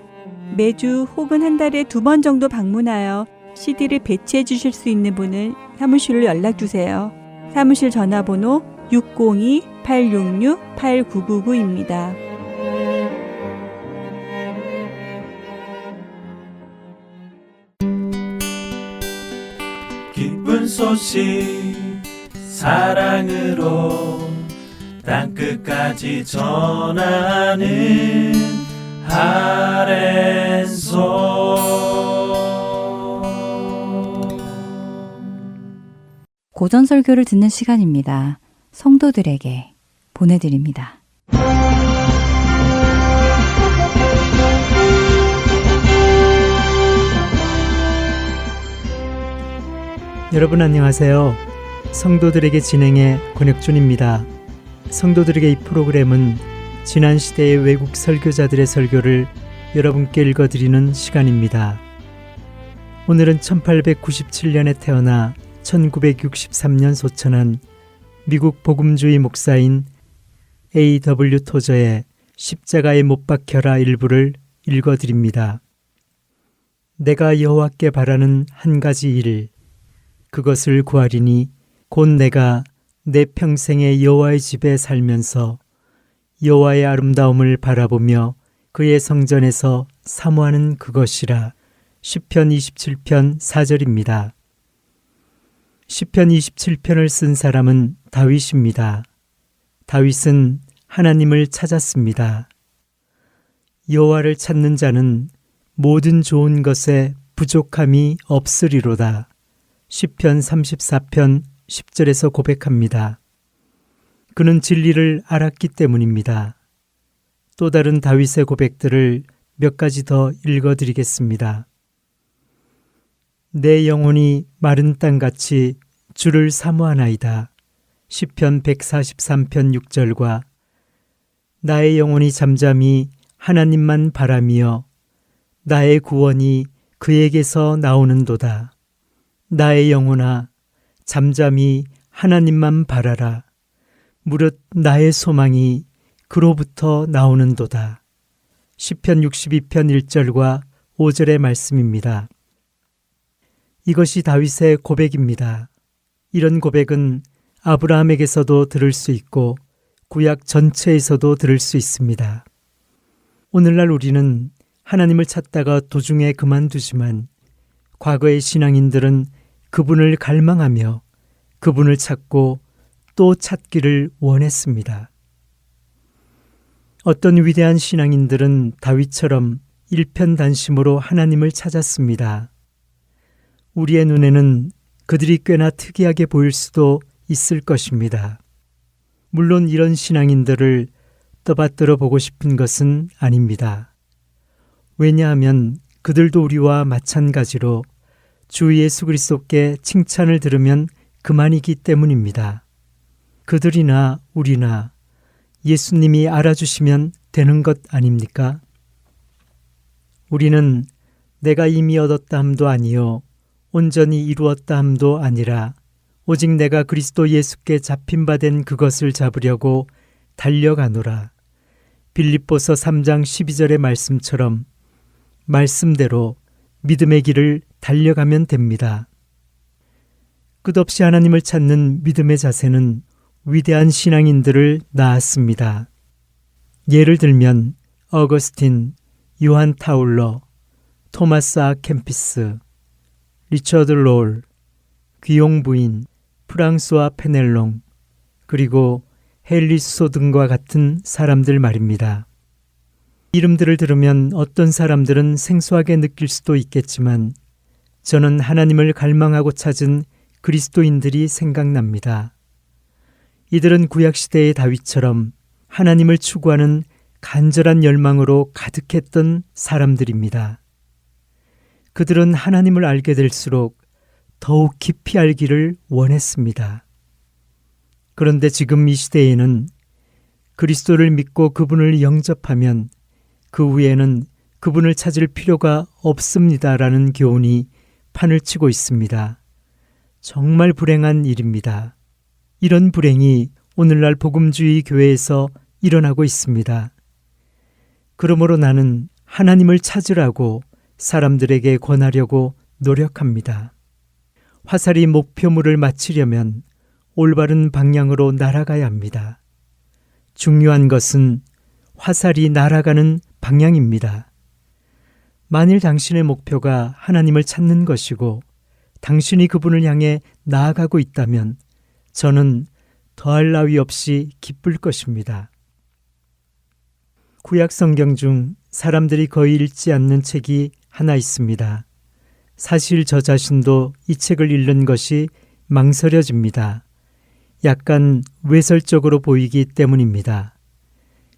매주 혹은 한 달에 2번 정도 방문하여 CD를 배치해 주실 수 있는 분은 사무실로 연락주세요. 사무실 전화번호 602-866-8999입니다. 기쁜 소식 사랑으로 땅끝까지 전하는 고전 설교를 듣는 시간입니다. 성도들에게 보내드립니다. 여러분 안녕하세요. 성도들에게 진행의 권혁준입니다. 성도들에게 이 프로그램은 지난 시대의 외국 설교자들의 설교를 여러분께 읽어드리는 시간입니다. 오늘은 1897년에 태어나 1963년 소천한 미국 복음주의 목사인 A.W. 토저의 십자가에 못 박혀라 일부를 읽어드립니다. 내가 여호와께 바라는 한 가지 일, 그것을 구하리니 곧 내가 내 평생에 여호와의 집에 살면서 여호와의 아름다움을 바라보며 그의 성전에서 사모하는 그것이라. 시편 27편 4절입니다. 시편 27편을 쓴 사람은 다윗입니다. 다윗은 하나님을 찾았습니다. 여호와를 찾는 자는 모든 좋은 것에 부족함이 없으리로다. 시편 34편 10절에서 고백합니다. 그는 진리를 알았기 때문입니다. 또 다른 다윗의 고백들을 몇 가지 더 읽어드리겠습니다. 내 영혼이 마른 땅같이 주를 사모하나이다. 시편 143편 6절과 나의 영혼이 잠잠히 하나님만 바라며 나의 구원이 그에게서 나오는도다. 나의 영혼아 잠잠히 하나님만 바라라. 무릇 나의 소망이 그로부터 나오는도다. 시편 62편 1절과 5절의 말씀입니다. 이것이 다윗의 고백입니다. 이런 고백은 아브라함에게서도 들을 수 있고 구약 전체에서도 들을 수 있습니다. 오늘날 우리는 하나님을 찾다가 도중에 그만두지만 과거의 신앙인들은 그분을 갈망하며 그분을 찾고 또 찾기를 원했습니다. 어떤 위대한 신앙인들은 다윗처럼 일편단심으로 하나님을 찾았습니다. 우리의 눈에는 그들이 꽤나 특이하게 보일 수도 있을 것입니다. 물론 이런 신앙인들을 떠받들어 보고 싶은 것은 아닙니다. 왜냐하면 그들도 우리와 마찬가지로 주 예수 그리스도께 칭찬을 들으면 그만이기 때문입니다. 그들이나 우리나 예수님이 알아주시면 되는 것 아닙니까? 우리는 내가 이미 얻었다 함도 아니요 온전히 이루었다 함도 아니라 오직 내가 그리스도 예수께 잡힌 바 된 그것을 잡으려고 달려가노라. 빌립보서 3장 12절의 말씀처럼 말씀대로 믿음의 길을 달려가면 됩니다. 끝없이 하나님을 찾는 믿음의 자세는 위대한 신앙인들을 낳았습니다. 예를 들면 어거스틴, 요한 타울러, 토마스 아 캠피스, 리처드 롤, 귀용 부인, 프랑스와 페넬롱, 그리고 헨리 수소 등과 같은 사람들 말입니다. 이름들을 들으면 어떤 사람들은 생소하게 느낄 수도 있겠지만 저는 하나님을 갈망하고 찾은 그리스도인들이 생각납니다. 이들은 구약시대의 다윗처럼 하나님을 추구하는 간절한 열망으로 가득했던 사람들입니다. 그들은 하나님을 알게 될수록 더욱 깊이 알기를 원했습니다. 그런데 지금 이 시대에는 그리스도를 믿고 그분을 영접하면 그 후에는 그분을 찾을 필요가 없습니다라는 교훈이 판을 치고 있습니다. 정말 불행한 일입니다. 이런 불행이 오늘날 복음주의 교회에서 일어나고 있습니다. 그러므로 나는 하나님을 찾으라고 사람들에게 권하려고 노력합니다. 화살이 목표물을 맞추려면 올바른 방향으로 날아가야 합니다. 중요한 것은 화살이 날아가는 방향입니다. 만일 당신의 목표가 하나님을 찾는 것이고 당신이 그분을 향해 나아가고 있다면 저는 더할 나위 없이 기쁠 것입니다. 구약 성경 중 사람들이 거의 읽지 않는 책이 하나 있습니다. 사실 저 자신도 이 책을 읽는 것이 망설여집니다. 약간 외설적으로 보이기 때문입니다.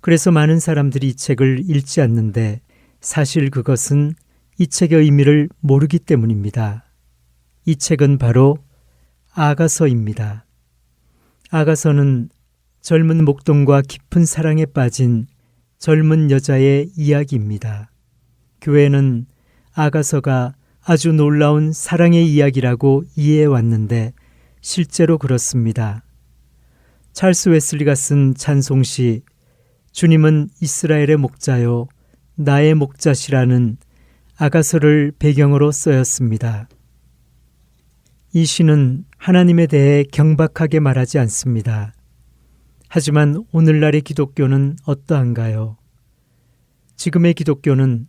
그래서 많은 사람들이 이 책을 읽지 않는데 사실 그것은 이 책의 의미를 모르기 때문입니다. 이 책은 바로 아가서입니다. 아가서는 젊은 목동과 깊은 사랑에 빠진 젊은 여자의 이야기입니다. 교회는 아가서가 아주 놀라운 사랑의 이야기라고 이해해 왔는데 실제로 그렇습니다. 찰스 웨슬리가 쓴 찬송시 주님은 이스라엘의 목자요 나의 목자시라는 아가서를 배경으로 쓰였습니다. 이 시는 하나님에 대해 경박하게 말하지 않습니다. 하지만 오늘날의 기독교는 어떠한가요? 지금의 기독교는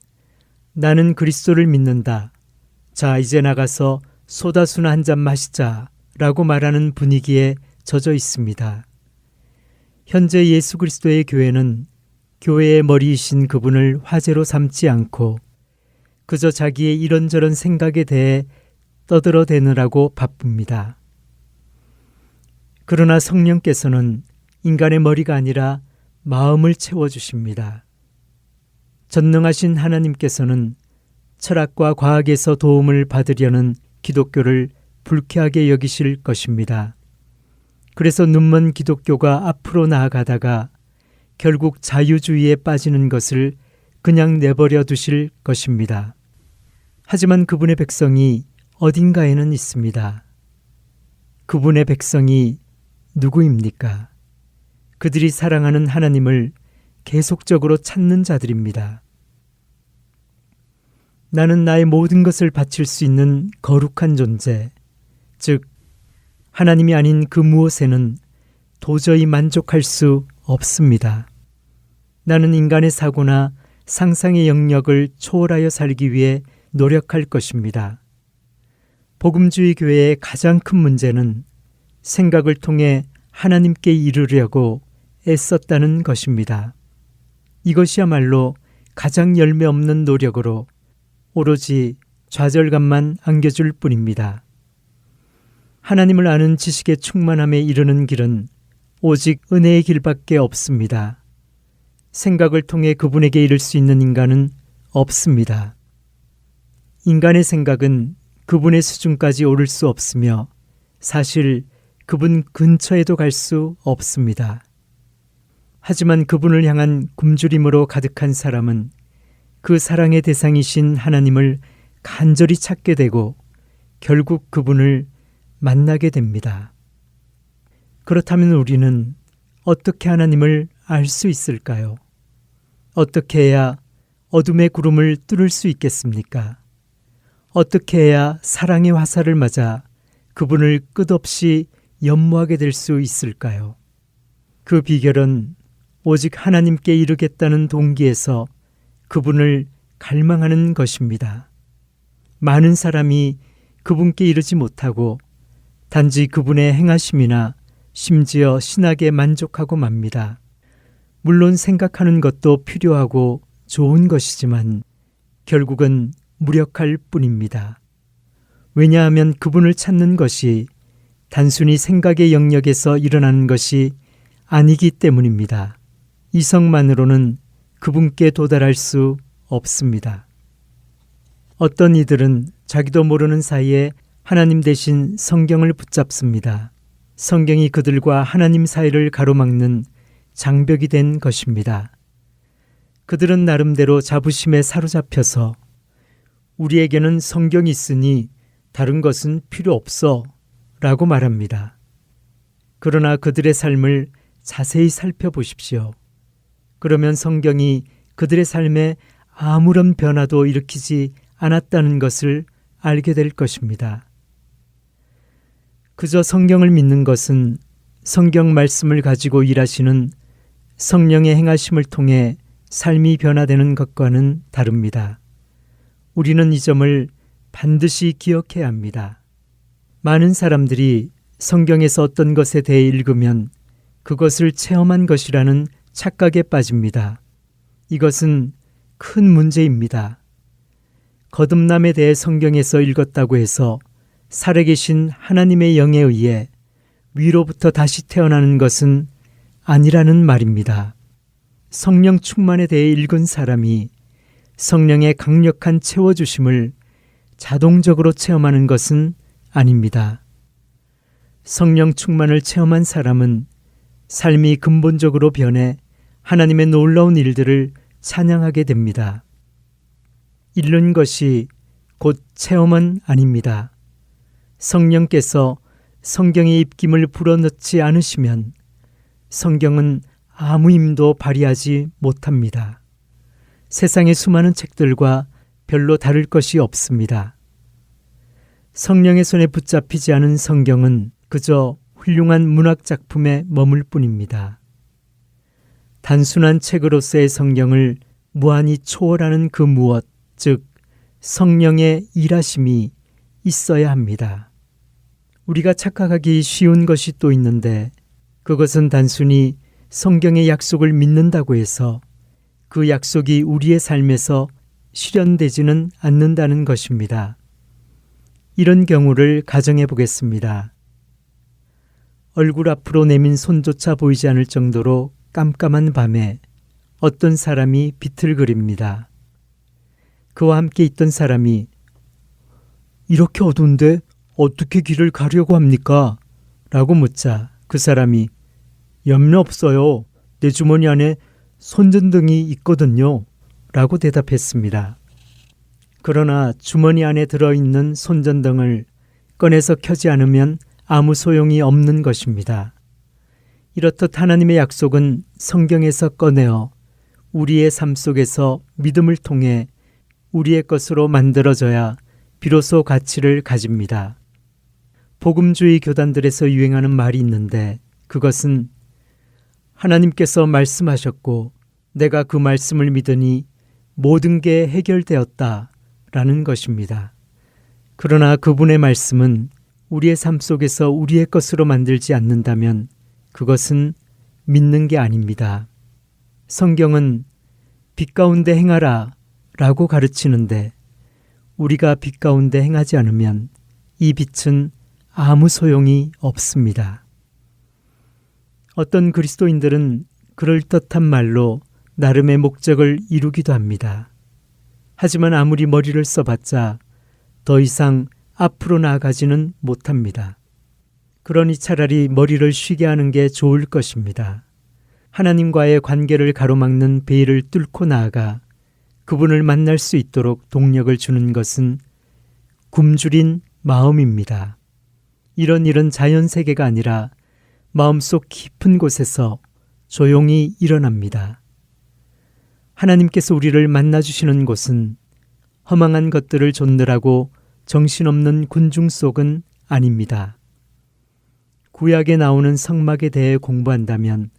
나는 그리스도를 믿는다. 자, 이제 나가서 소다수나 한 잔 마시자 라고 말하는 분위기에 젖어 있습니다. 현재 예수 그리스도의 교회는 교회의 머리이신 그분을 화제로 삼지 않고 그저 자기의 이런저런 생각에 대해 떠들어대느라고 바쁩니다. 그러나 성령께서는 인간의 머리가 아니라 마음을 채워주십니다. 전능하신 하나님께서는 철학과 과학에서 도움을 받으려는 기독교를 불쾌하게 여기실 것입니다. 그래서 눈먼 기독교가 앞으로 나아가다가 결국 자유주의에 빠지는 것을 그냥 내버려 두실 것입니다. 하지만 그분의 백성이 어딘가에는 있습니다. 그분의 백성이 누구입니까? 그들이 사랑하는 하나님을 계속적으로 찾는 자들입니다. 나는 나의 모든 것을 바칠 수 있는 거룩한 존재, 즉 하나님이 아닌 그 무엇에는 도저히 만족할 수 없습니다. 나는 인간의 사고나 상상의 영역을 초월하여 살기 위해 노력할 것입니다. 복음주의 교회의 가장 큰 문제는 생각을 통해 하나님께 이르려고 애썼다는 것입니다. 이것이야말로 가장 열매 없는 노력으로 오로지 좌절감만 안겨줄 뿐입니다. 하나님을 아는 지식의 충만함에 이르는 길은 오직 은혜의 길밖에 없습니다. 생각을 통해 그분에게 이를 수 있는 인간은 없습니다. 인간의 생각은 그분의 수준까지 오를 수 없으며 사실 그분 근처에도 갈 수 없습니다. 하지만 그분을 향한 굶주림으로 가득한 사람은 그 사랑의 대상이신 하나님을 간절히 찾게 되고 결국 그분을 만나게 됩니다. 그렇다면 우리는 어떻게 하나님을 알 수 있을까요? 어떻게 해야 어둠의 구름을 뚫을 수 있겠습니까? 어떻게 해야 사랑의 화살을 맞아 그분을 끝없이 연모하게 될 수 있을까요? 그 비결은 오직 하나님께 이르겠다는 동기에서 그분을 갈망하는 것입니다. 많은 사람이 그분께 이르지 못하고 단지 그분의 행하심이나 심지어 신학에 만족하고 맙니다. 물론 생각하는 것도 필요하고 좋은 것이지만 결국은 무력할 뿐입니다. 왜냐하면 그분을 찾는 것이 단순히 생각의 영역에서 일어나는 것이 아니기 때문입니다. 이성만으로는 그분께 도달할 수 없습니다. 어떤 이들은 자기도 모르는 사이에 하나님 대신 성경을 붙잡습니다. 성경이 그들과 하나님 사이를 가로막는 장벽이 된 것입니다. 그들은 나름대로 자부심에 사로잡혀서 우리에게는 성경이 있으니 다른 것은 필요 없어 라고 말합니다. 그러나 그들의 삶을 자세히 살펴보십시오. 그러면 성경이 그들의 삶에 아무런 변화도 일으키지 않았다는 것을 알게 될 것입니다. 그저 성경을 믿는 것은 성경 말씀을 가지고 일하시는 성령의 행하심을 통해 삶이 변화되는 것과는 다릅니다. 우리는 이 점을 반드시 기억해야 합니다. 많은 사람들이 성경에서 어떤 것에 대해 읽으면 그것을 체험한 것이라는 착각에 빠집니다. 이것은 큰 문제입니다. 거듭남에 대해 성경에서 읽었다고 해서 살아계신 하나님의 영에 의해 위로부터 다시 태어나는 것은 아니라는 말입니다. 성령 충만에 대해 읽은 사람이 성령의 강력한 채워주심을 자동적으로 체험하는 것은 아닙니다. 성령 충만을 체험한 사람은 삶이 근본적으로 변해 하나님의 놀라운 일들을 찬양하게 됩니다. 읽는 것이 곧 체험은 아닙니다. 성령께서 성경의 입김을 불어넣지 않으시면 성경은 아무 힘도 발휘하지 못합니다. 세상의 수많은 책들과 별로 다를 것이 없습니다. 성령의 손에 붙잡히지 않은 성경은 그저 훌륭한 문학 작품에 머물 뿐입니다. 단순한 책으로서의 성경을 무한히 초월하는 그 무엇, 즉 성령의 일하심이 있어야 합니다. 우리가 착각하기 쉬운 것이 또 있는데 그것은 단순히 성경의 약속을 믿는다고 해서 그 약속이 우리의 삶에서 실현되지는 않는다는 것입니다. 이런 경우를 가정해 보겠습니다. 얼굴 앞으로 내민 손조차 보이지 않을 정도로 깜깜한 밤에 어떤 사람이 빛을 그립니다. 그와 함께 있던 사람이 이렇게 어두운데 어떻게 길을 가려고 합니까? 라고 묻자 그 사람이 염려 없어요. 내 주머니 안에 손전등이 있거든요. 라고 대답했습니다. 그러나 주머니 안에 들어있는 손전등을 꺼내서 켜지 않으면 아무 소용이 없는 것입니다. 이렇듯 하나님의 약속은 성경에서 꺼내어 우리의 삶 속에서 믿음을 통해 우리의 것으로 만들어져야 비로소 가치를 가집니다. 복음주의 교단들에서 유행하는 말이 있는데 그것은 하나님께서 말씀하셨고 내가 그 말씀을 믿으니 모든 게 해결되었다 라는 것입니다. 그러나 그분의 말씀은 우리의 삶 속에서 우리의 것으로 만들지 않는다면 그것은 믿는 게 아닙니다. 성경은 빛 가운데 행하라 라고 가르치는데 우리가 빛 가운데 행하지 않으면 이 빛은 아무 소용이 없습니다. 어떤 그리스도인들은 그럴듯한 말로 나름의 목적을 이루기도 합니다. 하지만 아무리 머리를 써봤자 더 이상 앞으로 나아가지는 못합니다. 그러니 차라리 머리를 쉬게 하는 게 좋을 것입니다. 하나님과의 관계를 가로막는 베일을 뚫고 나아가 그분을 만날 수 있도록 동력을 주는 것은 굶주린 마음입니다. 이런 일은 자연세계가 아니라 마음속 깊은 곳에서 조용히 일어납니다. 하나님께서 우리를 만나주시는 곳은 허망한 것들을 존들하고 정신없는 군중 속은 아닙니다. 구약에 나오는 성막에 대해 공부한다면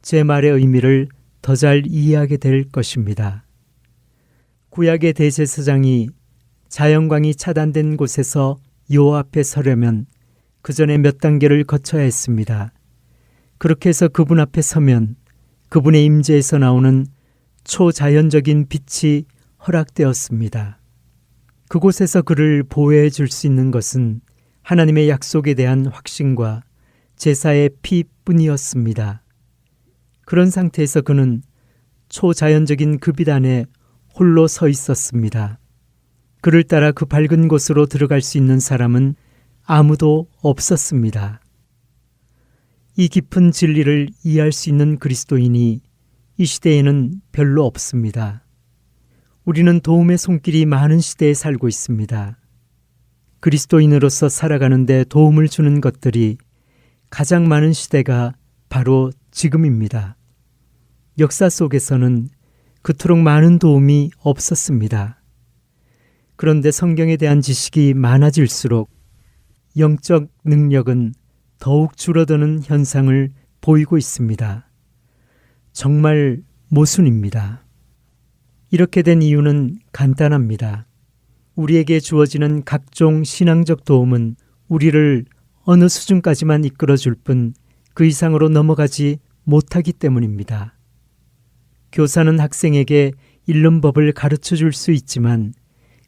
제 말의 의미를 더 잘 이해하게 될 것입니다. 구약의 대제사장이 자연광이 차단된 곳에서 여호와 앞에 서려면 그 전에 몇 단계를 거쳐야 했습니다. 그렇게 해서 그분 앞에 서면 그분의 임재에서 나오는 초자연적인 빛이 허락되었습니다. 그곳에서 그를 보호해 줄 수 있는 것은 하나님의 약속에 대한 확신과 제사의 피뿐이었습니다. 그런 상태에서 그는 초자연적인 그 빛 안에 홀로 서 있었습니다. 그를 따라 그 밝은 곳으로 들어갈 수 있는 사람은 아무도 없었습니다. 이 깊은 진리를 이해할 수 있는 그리스도인이 이 시대에는 별로 없습니다. 우리는 도움의 손길이 많은 시대에 살고 있습니다. 그리스도인으로서 살아가는데 도움을 주는 것들이 가장 많은 시대가 바로 지금입니다. 역사 속에서는 그토록 많은 도움이 없었습니다. 그런데 성경에 대한 지식이 많아질수록 영적 능력은 더욱 줄어드는 현상을 보이고 있습니다. 정말 모순입니다. 이렇게 된 이유는 간단합니다. 우리에게 주어지는 각종 신앙적 도움은 우리를 어느 수준까지만 이끌어줄 뿐 그 이상으로 넘어가지 못하기 때문입니다. 교사는 학생에게 읽는 법을 가르쳐 줄 수 있지만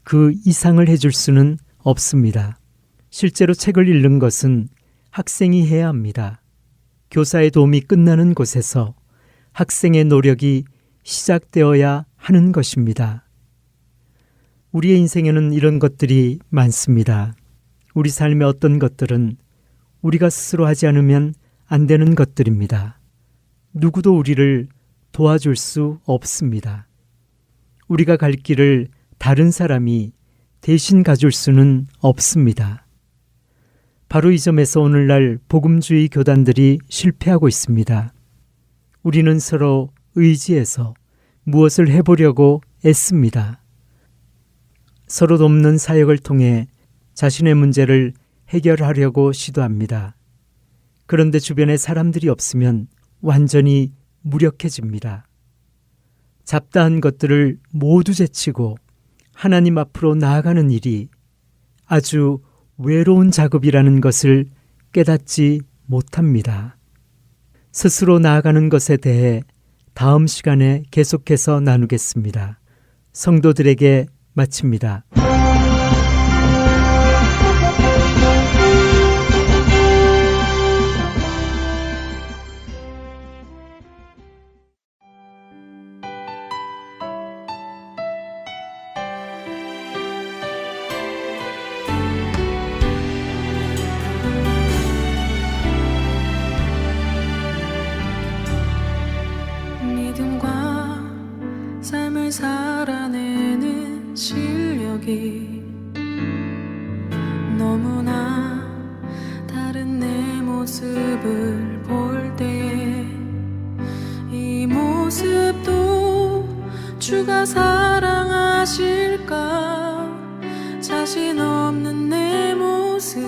그 이상을 해줄 수는 없습니다. 실제로 책을 읽는 것은 학생이 해야 합니다. 교사의 도움이 끝나는 곳에서 학생의 노력이 시작되어야 하는 것입니다. 우리의 인생에는 이런 것들이 많습니다. 우리 삶의 어떤 것들은 우리가 스스로 하지 않으면 안 되는 것들입니다. 누구도 우리를 도와줄 수 없습니다. 우리가 갈 길을 다른 사람이 대신 가줄 수는 없습니다. 바로 이 점에서 오늘날 복음주의 교단들이 실패하고 있습니다. 우리는 서로 의지해서 무엇을 해보려고 애씁니다. 서로 돕는 사역을 통해 자신의 문제를 해결하려고 시도합니다. 그런데 주변에 사람들이 없으면 완전히 무력해집니다. 잡다한 것들을 모두 제치고 하나님 앞으로 나아가는 일이 아주 외로운 작업이라는 것을 깨닫지 못합니다. 스스로 나아가는 것에 대해 다음 시간에 계속해서 나누겠습니다. 성도들에게 마칩니다. 믿음과 삶을 살아내는 실력이 너무나 다른 내 모습을 볼 때에 이 모습도 주가 사랑하실까 자신 없는 내 모습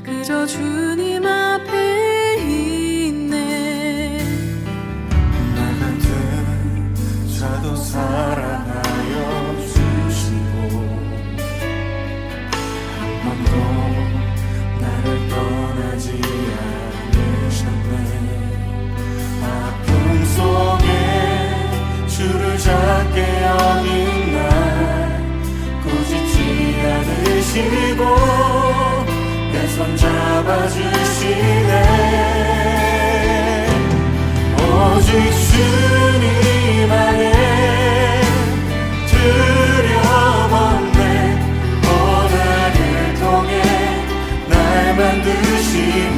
그저 주님 앞에 있네 나 같은 자도 사랑하여 주시고 한 번도 나를 떠나지 않으셨네 아픔 속에 주를 작게 여긴 날 꾸짖지 않으시고 내 손 잡아주시네 오직 주님 안에 두려움없네 고난을 통해 날 만드심을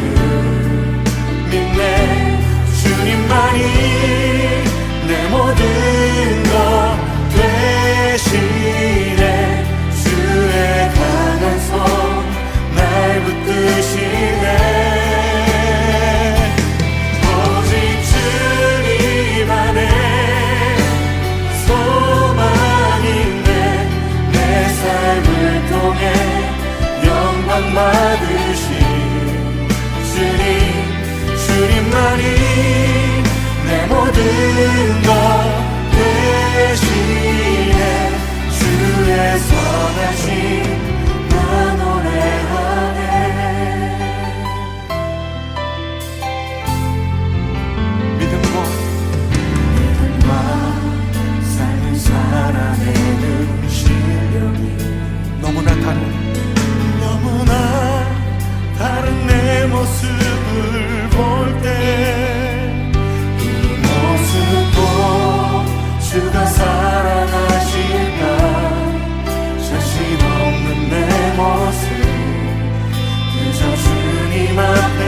믿네 주님만이 내 모든 것 되시네 주의 강한 손 날 붙드시네 오직 주님 안에 소망 있네 내 삶을 통해 영광 받으신 주님만이 내 모든 것 되시네 주의 선하심 나 노래하네 믿음과 삶을 살아내는 실력이 너무나 다른 내 모습을 볼 때 이 모습도 주가 사랑하실까 자신 없는 내 모습 그저 주님 앞에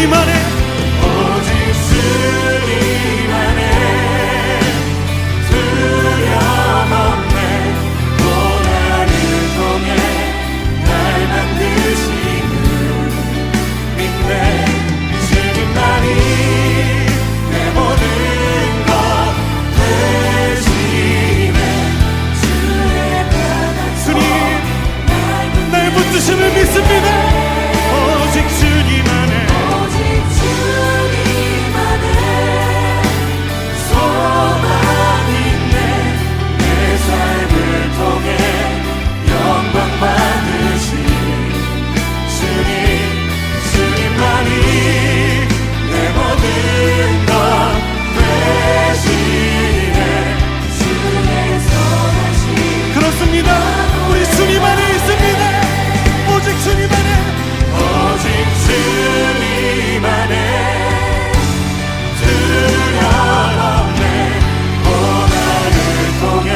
주님 안에 오직 주님 안에 두려움없네 고난을 통해 날 만드시는 믿네 주님만이 내 모든 것 되시네 주의 강한 주님 날 붙드심을 믿습니다 오직 주님 안에 소망 있네 내 삶을 통해 영광 받으신 주님 주님만이 내 모든 것 되시네 주의 선하신 그렇습니다 우리 주님 안에 있습니다 오직 주님 안에 오직 주님 안에 두려움없네 고난을 통해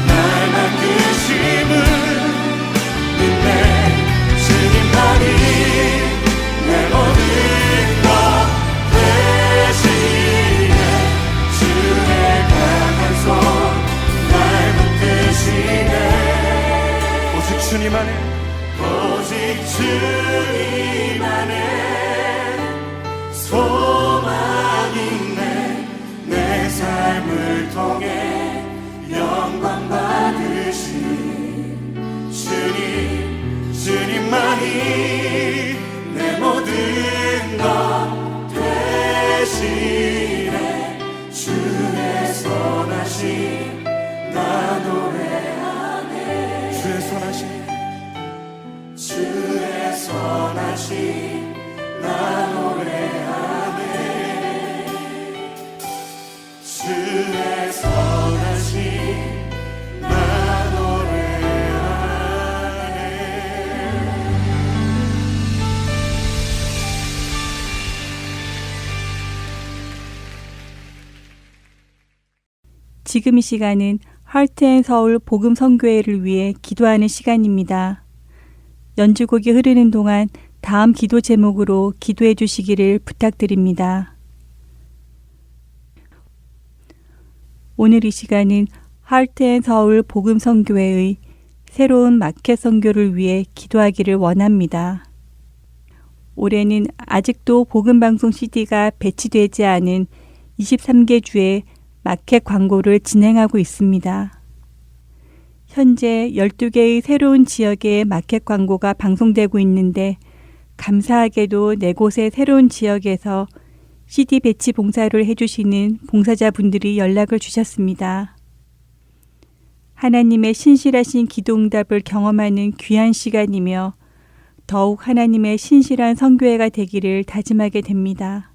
날 만드심을 믿네 주님만이 내 모든 것 되시네 주의 강한 손 날 붙드시네 오직 주님 안에 오직 주님 안에 소망 있네 내 삶을 통해 영광 받으신 주님 주님만이 내 모든 것 되시네 주의 선하심 나 노래하네 주의 선하심 주의 선하심 나 노래하네 주의 선하심 나 노래하네 지금 이 시간은 하트앤서울 복음선교회를 위해 기도하는 시간입니다. 연주곡이 흐르는 동안 다음 기도 제목으로 기도해 주시기를 부탁드립니다. 오늘 이 시간은 하트앤서울 복음선교회의 새로운 마켓 선교를 위해 기도하기를 원합니다. 올해는 아직도 복음방송 CD가 배치되지 않은 23개 주의 마켓 광고를 진행하고 있습니다. 현재 12개의 새로운 지역의 마켓 광고가 방송되고 있는데 감사하게도 4곳의 새로운 지역에서 CD 배치 봉사를 해주시는 봉사자분들이 연락을 주셨습니다. 하나님의 신실하신 기도응답을 경험하는 귀한 시간이며 더욱 하나님의 신실한 선교회가 되기를 다짐하게 됩니다.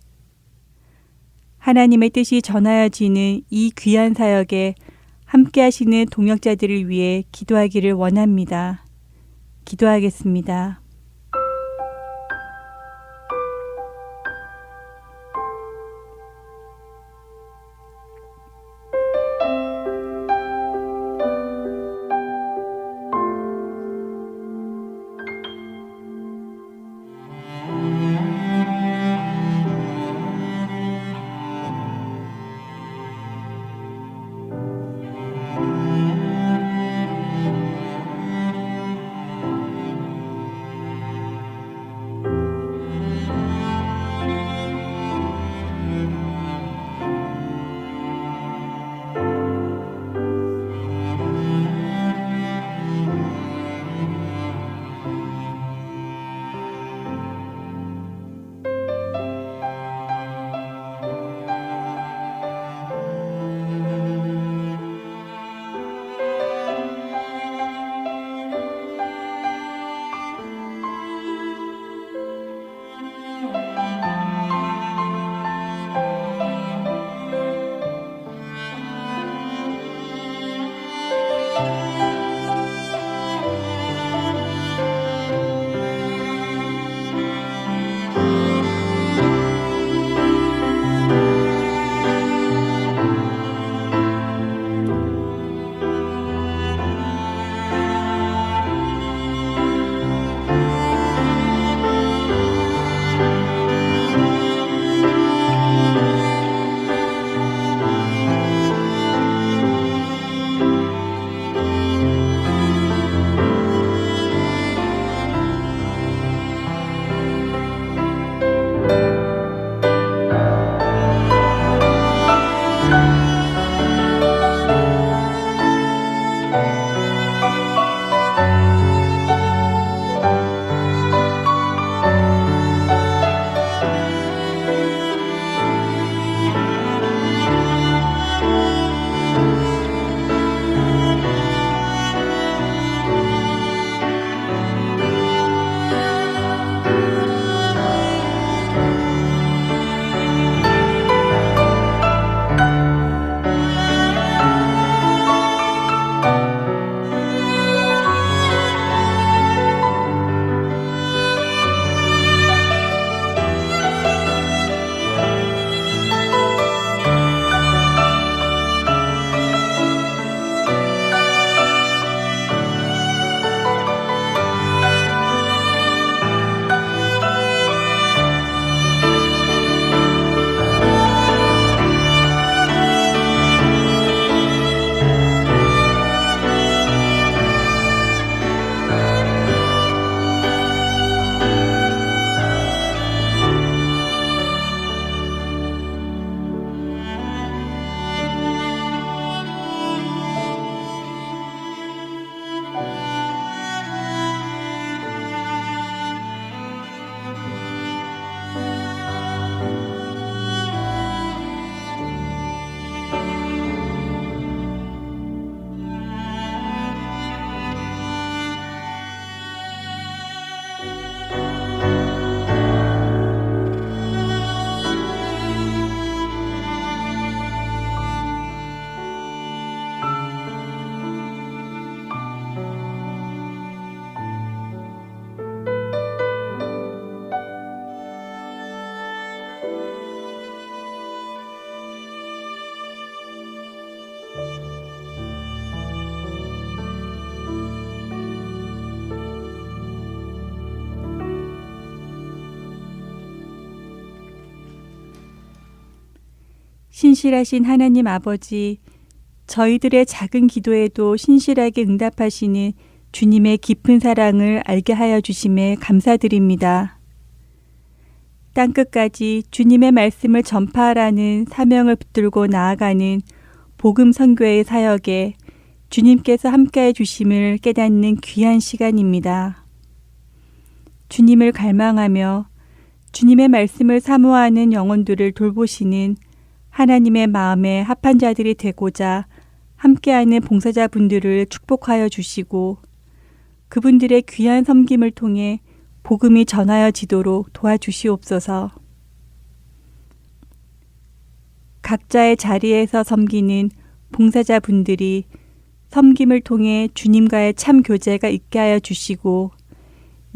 하나님의 뜻이 전하여지는 이 귀한 사역에 함께 하시는 동역자들을 위해 기도하기를 원합니다. 기도하겠습니다. 신실하신 하나님 아버지, 저희들의 작은 기도에도 신실하게 응답하시는 주님의 깊은 사랑을 알게 하여 주심에 감사드립니다. 땅끝까지 주님의 말씀을 전파하라는 사명을 붙들고 나아가는 복음 선교의 사역에 주님께서 함께해 주심을 깨닫는 귀한 시간입니다. 주님을 갈망하며 주님의 말씀을 사모하는 영혼들을 돌보시는 하나님의 마음에 합한 자들이 되고자 함께하는 봉사자분들을 축복하여 주시고 그분들의 귀한 섬김을 통해 복음이 전하여지도록 도와주시옵소서. 각자의 자리에서 섬기는 봉사자분들이 섬김을 통해 주님과의 참 교제가 있게 하여 주시고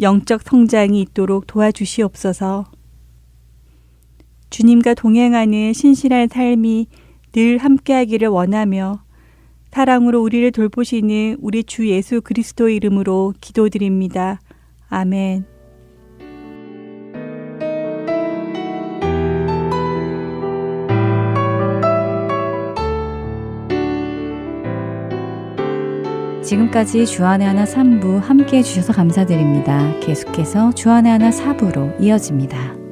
영적 성장이 있도록 도와주시옵소서. 주님과 동행하는 신실한 삶이 늘 함께하기를 원하며 사랑으로 우리를 돌보시는 우리 주 예수 그리스도의 이름으로 기도드립니다. 아멘. 지금까지 주안의 하나 3부 함께해 주셔서 감사드립니다. 계속해서 주안의 하나 4부로 이어집니다.